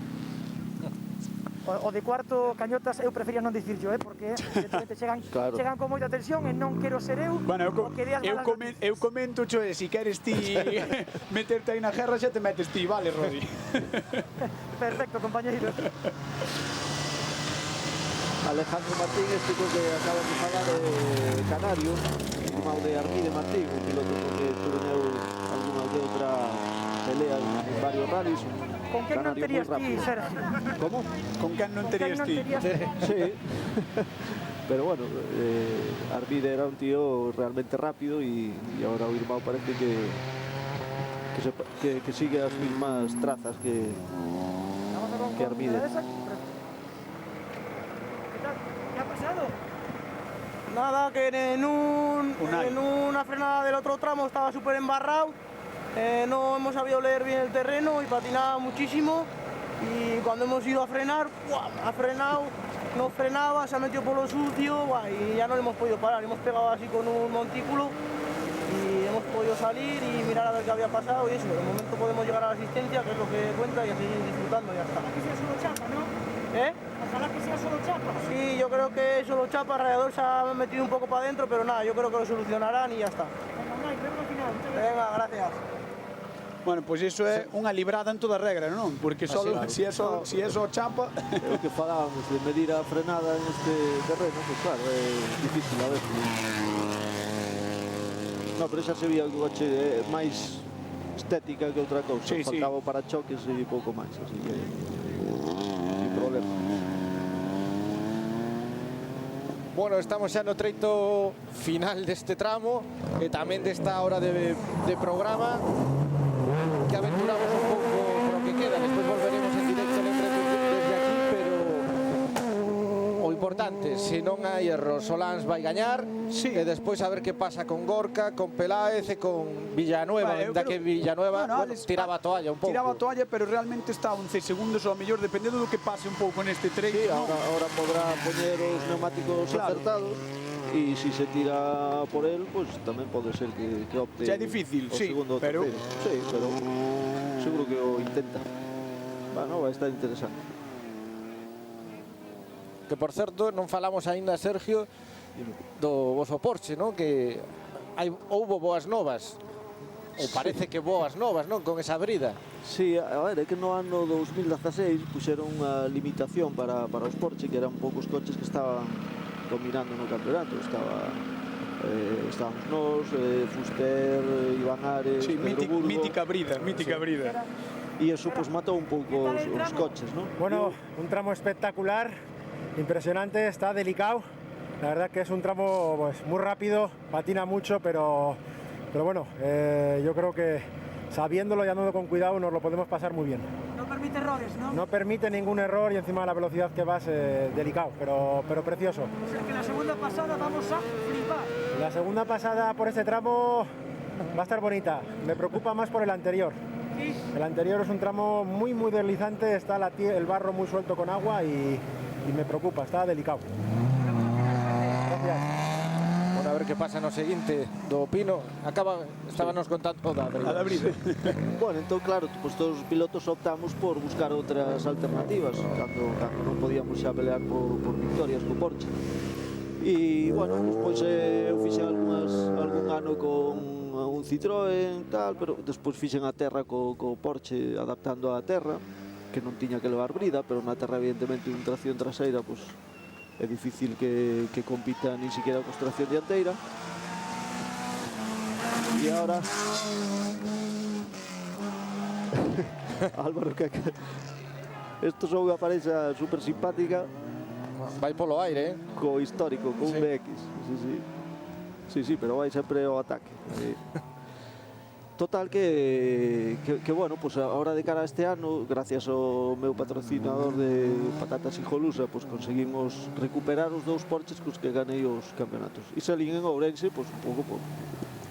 O de cuarto, Cañotas, eu prefería non dicirlo, porque evidentemente chegan con moita tensión e non quero ser eu. Bueno, eu comento, e se queres ti meterte aí na guerra, xa te metes ti, vale, Rodi? Perfecto, compañeiro. Alejandro Martín, este que acaba de falar canario, irmão de Armide Martín, un piloto que tuveneu alguna de outra pelea en varios rallies. Con quen non terías ti, Sergio? ¿Cómo? Con quen non terías ti? Sí. Pero bueno, Armide era un tío realmente rápido y ahora o irmão parece que sigue as mismas trazas que Armide. ¿Qué ha pasado? Nada, que en una frenada del otro tramo estaba súper embarrado, no hemos sabido leer bien el terreno y patinaba muchísimo y cuando hemos ido a frenar, ¡buah! Ha frenado, no frenaba, se ha metido por lo sucio y ya no le hemos podido parar, hemos pegado así con un montículo y hemos podido salir y mirar a ver qué había pasado y eso, de momento podemos llegar a la asistencia, que es lo que cuenta, y a seguir disfrutando y ya está. Que sea solo chapa, ¿no? Ojalá que sea solo chapa. Sí, yo creo que solo chapa, el radiador se ha metido un poco para adentro, pero nada, yo creo que lo solucionarán y ya está. Venga, gracias. Bueno, pois iso é unha librada en toda regra, non? Porque só si é só chapa... O que falábamos de medir a frenada en este terreno, pois claro, é difícil a ver. No, pero xa se vía que o coche é máis estética que outra cousa. Faltaba para choques e pouco máis, así que sin problema. Bueno, estamos xa no treito final deste tramo e tamén desta hora de programa que aventuramos un pouco por o que queda, despois volveremos en directo desde aquí, pero o importante, se non hai erros, Solans vai gañar e despois a ver que pasa con Gorka, con Peláez e con Villanueva, ainda que Villanueva tiraba a toalla un pouco. Tiraba a toalla, pero realmente está 11 segundos ao mellor, dependendo do que pase un pouco neste treito. Sí, ahora podrá poñer os neumáticos acertados y si se tira por él, pues tamén pode ser que opte xa é difícil, o segundo ou terceiro. Sí, pero seguro que o intenta. Bueno, vai estar interesante. Que, por certo, non falamos aínda, Sergio, do voso Porsche, non? Que houbo boas novas. Ou parece que boas novas, non? Con esa brida. Sí, a ver, é que no ano 2016 puxeron unha limitación para os Porsche, que eran poucos coches que estaban dominando no campeonato. Estábamos nós, Fuster, Iván Ares, Pedro Burgo. Mítica brida. E eso pues matou un pouco os coches, ¿no? Bueno, un tramo espectacular, impresionante, está delicado. La verdad que es un tramo pues muy rápido, patina mucho, pero bueno, yo creo que sabiéndolo y andando con cuidado nos lo podemos pasar muy bien. No permite errores, ¿no? No permite ningún error y encima de la velocidad que vas, delicado, pero precioso. O sea que la segunda pasada vamos a flipar. La segunda pasada por este tramo va a estar bonita. Me preocupa más por el anterior. ¿Sí? El anterior es un tramo muy deslizante, está el barro muy suelto con agua y me preocupa, está delicado. Gracias. Bueno, a ver que pasa no seguinte do Pino. Estábamos contando toda a brida. Bueno, entón claro, pues todos os pilotos optamos por buscar outras alternativas cando non podíamos xa pelear por victorias co Porsche. E, bueno, despois eu fixen algún ano con un Citroën tal, pero despois fixen a terra co Porsche adaptando a terra, que non tiña que levar brida, pero na terra evidentemente un tracción traseira pues é difícil que compita ni siquiera con tracción dianteira. E agora Álvaro, que isto son unha parexa super simpática. Vai polo aire, co histórico, con un BX. Sí, pero vai sempre ao ataque. Total que bueno, pues ahora de cara a este ano, gracias ao meu patrocinador de patatas Hijolusa, pues conseguimos recuperar os 2 Porsches cos que ganei os campeonatos. E salín en Ourense, pues un pouco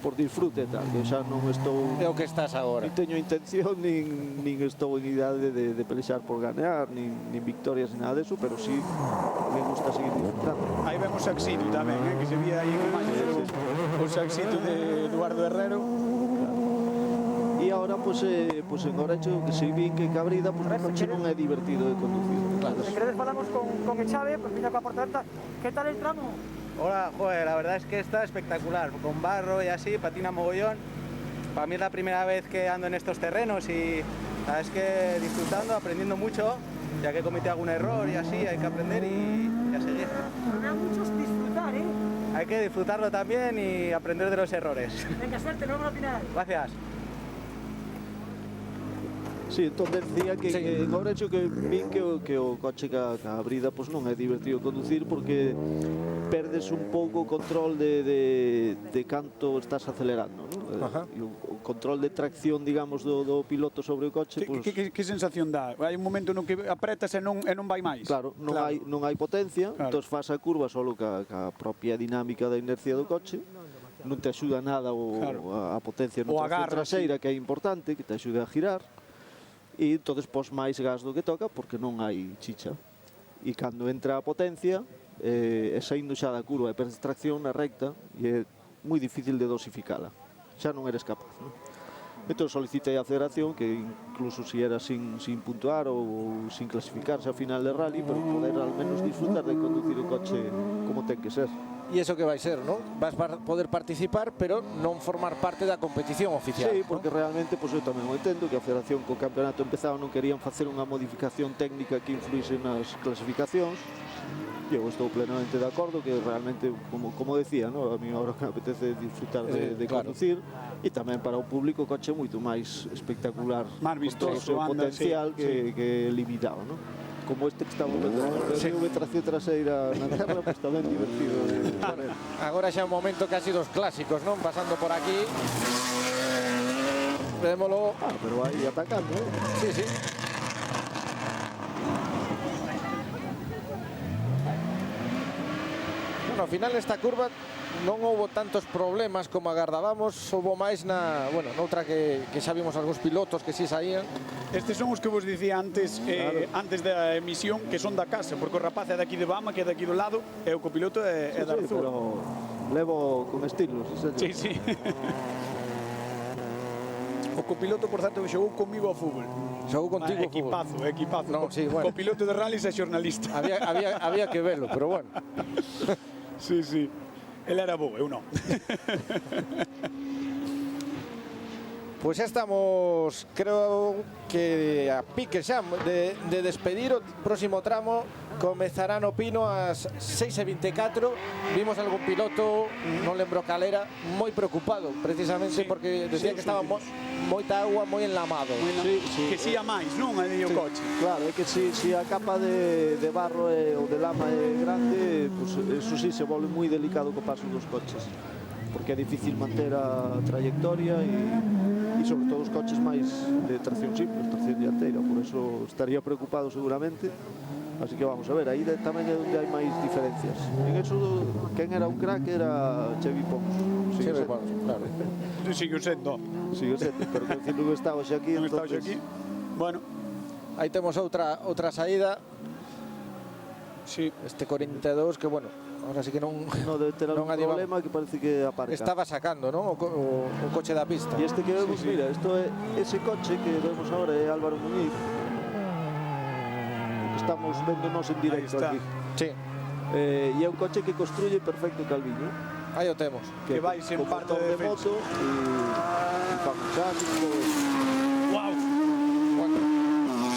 por disfrute e tal, que xa non estou... É o que estás agora. Nin teño intención, nin estou en idade de pelexar por ganear, nin victorias, ni nada deso, pero sí me gusta seguir disfrutando. Aí vemos o Saxito tamén, que se vía aí en imaxe o Saxito de Eduardo Herrero. E agora, pues en Ourense, que se vi que Cabrida, pues no coche non é divertido de conducir. Claro. Si queredes falamos con Echave, pues viña coa porta. ¿Qué tal el tramo? Hola, joder, la verdad es que está espectacular, con barro y así, patina mogollón. Para mí es la primera vez que ando en estos terrenos y la verdad es que disfrutando, aprendiendo mucho, ya que cometí algún error y así, hay que aprender y a seguir. Habrá muchos disfrutar, ¿eh? Hay que disfrutarlo también y aprender de los errores. Venga, suerte, nos vemos al final. Gracias. Sí, entón decía que en Ourense que vin que o coche ca Brida pues non é divertido conducir porque perdes un pouco o control de canto estás acelerando, ¿no? O control de tracción, digamos, do piloto sobre o coche. Que sensación dá? Hai un momento no que apretas e non vai máis. Claro, non hai potencia, entón faz a curva solo ca propia dinámica da inercia do coche, non te axuda nada a potencia na tracción traseira, que é importante, que te axude a girar. E entonces pos máis gas do que toca porque non hai chicha. E cando entra a potencia, saindo xa da curva e perdes tracción na recta, e é moi difícil de dosificala. Xa non eres capaz, non? Entón solicitei a federación que incluso si era sin puntuar ou sin clasificarse ao final de rally, pero poder al menos disfrutar de conducir o coche como ten que ser. E iso que vai ser, non? Vas poder participar, pero non formar parte da competición oficial. Sí, porque realmente, pues, eu tamén o entendo que a federación co campeonato empezado non querían facer unha modificación técnica que influíse nas clasificacións. E eu estou plenamente de acordo que realmente, como decía, ¿no? A mí agora me apetece disfrutar de conducir, e tamén para o público o coche moito máis espectacular, máis vistoso, o seu potencial que limitado, ¿no? Como este que estamos vendo, de tracción traseira na terra, pues tamén divertido de ver. Agora xa é un momento casi dos clásicos, non? Pasando por aquí. Vémolo. Pero aí atacando, ¿eh? Sí, sí. Bueno, ao final esta curva non houbo tantos problemas como agardábamos, houbo máis noutra que xa vimos algúns pilotos que si saían. Estes son os que vos dicía antes, antes da emisión, que son da casa, porque o rapaz é daqui de Bama, que é daqui do lado, e o copiloto é da Arzúa. Pero levo con estilos, sí, sí. O copiloto, por certo, xogou comigo ao fútbol. Xogou contigo ao Equipazo. fútbol. No, sí, bueno. Copiloto de rallies e xornalista. Había que verlo, pero bueno. Sí, sí. Él era bo, eu non. Pois xa estamos, creo que a pique xa de despedir o próximo tramo. Comezará no Pino ás 6:24. Vimos algún piloto, non lembro cal era, moi preocupado, precisamente porque decía que estaba moita agua, moi enlamado. Que si a máis, non? Aí o coche. Claro, é que si a capa de barro ou de lama é grande, pues eso sí se volve moi delicado co paso dos coches, porque é difícil manter a trayectoria e sobre todo os coches máis de tracción simple, tracción dianteira, por eso estaría preocupado seguramente. Así que vamos a ver, aí tamén é onde hai máis diferencias. En eso, quen era un crack era Chevy Pons. Chevy Pons, claro. Sigo sendo. Sigo sendo, pero que non está hoxe aquí. Non está hoxe aquí. Bueno. Aí temos outra saída. Sí. Este 42 que, bueno, ahora sí que non debe ter algún problema que parece que aparca. Estaba sacando, non? O coche da pista. E este que vemos, mira, isto é ese coche que vemos agora é Álvaro Muñiz. Estamos véndonos en directo aquí. Sí. E é un coche que construye perfecto Calviño. Aí o temos. Que vai sen parte de moto e fan chasis, todo eso. Wow. Bueno,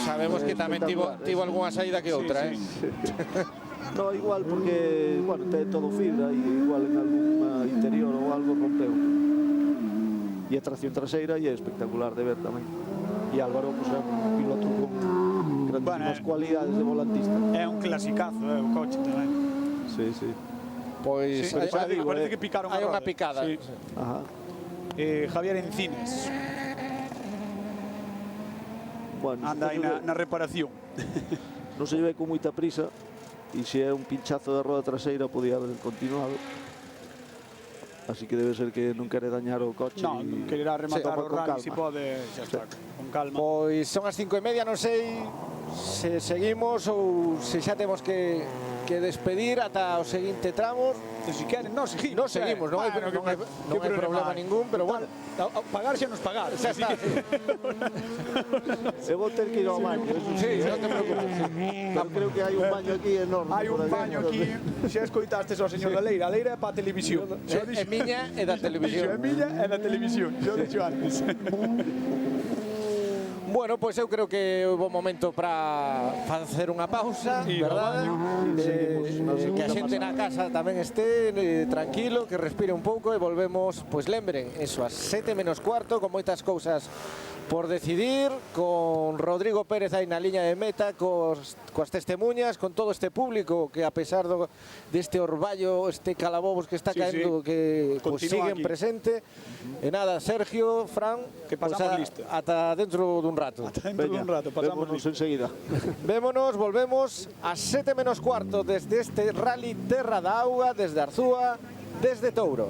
sabemos que tamén tivo algunha saída que outra, No, igual porque, bueno, ten todo fibra e igual en algún interior ou algo rompeu. E a tracción traseira é espectacular de ver tamén. E Álvaro, pues, é un piloto con grandísimas cualidades de volantista. É un clasicazo, o coche tamén. Sí, sí. Pois parece que picaron hai unha picada. Ajá. Javier Encines. Bueno, anda aí na reparación. Non se lleve con moita prisa e se é un pinchazo da roda traseira podía haber continuado. Así que debe ser que non quere dañar o coche. Non, quererá rematar o rally se pode, xa está, con calma. Pois son as 5:30, non sei se seguimos ou se xa temos que despedir ata o seguinte tramo. Se queren, non seguimos. Non seguimos, non hai problema ningún, pero bueno. Pagar xa nos pagar. Xa está. Eu vou ter que ir ao baño. Sí, non te preocupes. Pero creo que hai un baño aquí enorme. Hai un baño aquí. Xa escoitastes ao señor Leira. A Leira é para a televisión. É miña e da televisión. É miña e da televisión. Xa o dixo antes. Bueno, pois eu creo que é un bom momento para facer unha pausa, verdade? Que a xente na casa tamén este tranquilo, que respire un pouco e volvemos, pois lembren, eso, a 7:15, con moitas cousas por decidir, con Rodrigo Pérez aí na liña de meta, coas testemunhas, con todo este público que a pesar deste orballo, este calabobos que está caendo, que pues, siguen presente. E nada, Sergio, Fran, que pasamos lista. Ata dentro dun rato. Ata dentro dun rato, pasamos lista. Enseguida. Vémonos, volvemos a 7:15 desde este Rally Terra da Auga, desde Arzúa, desde Touro.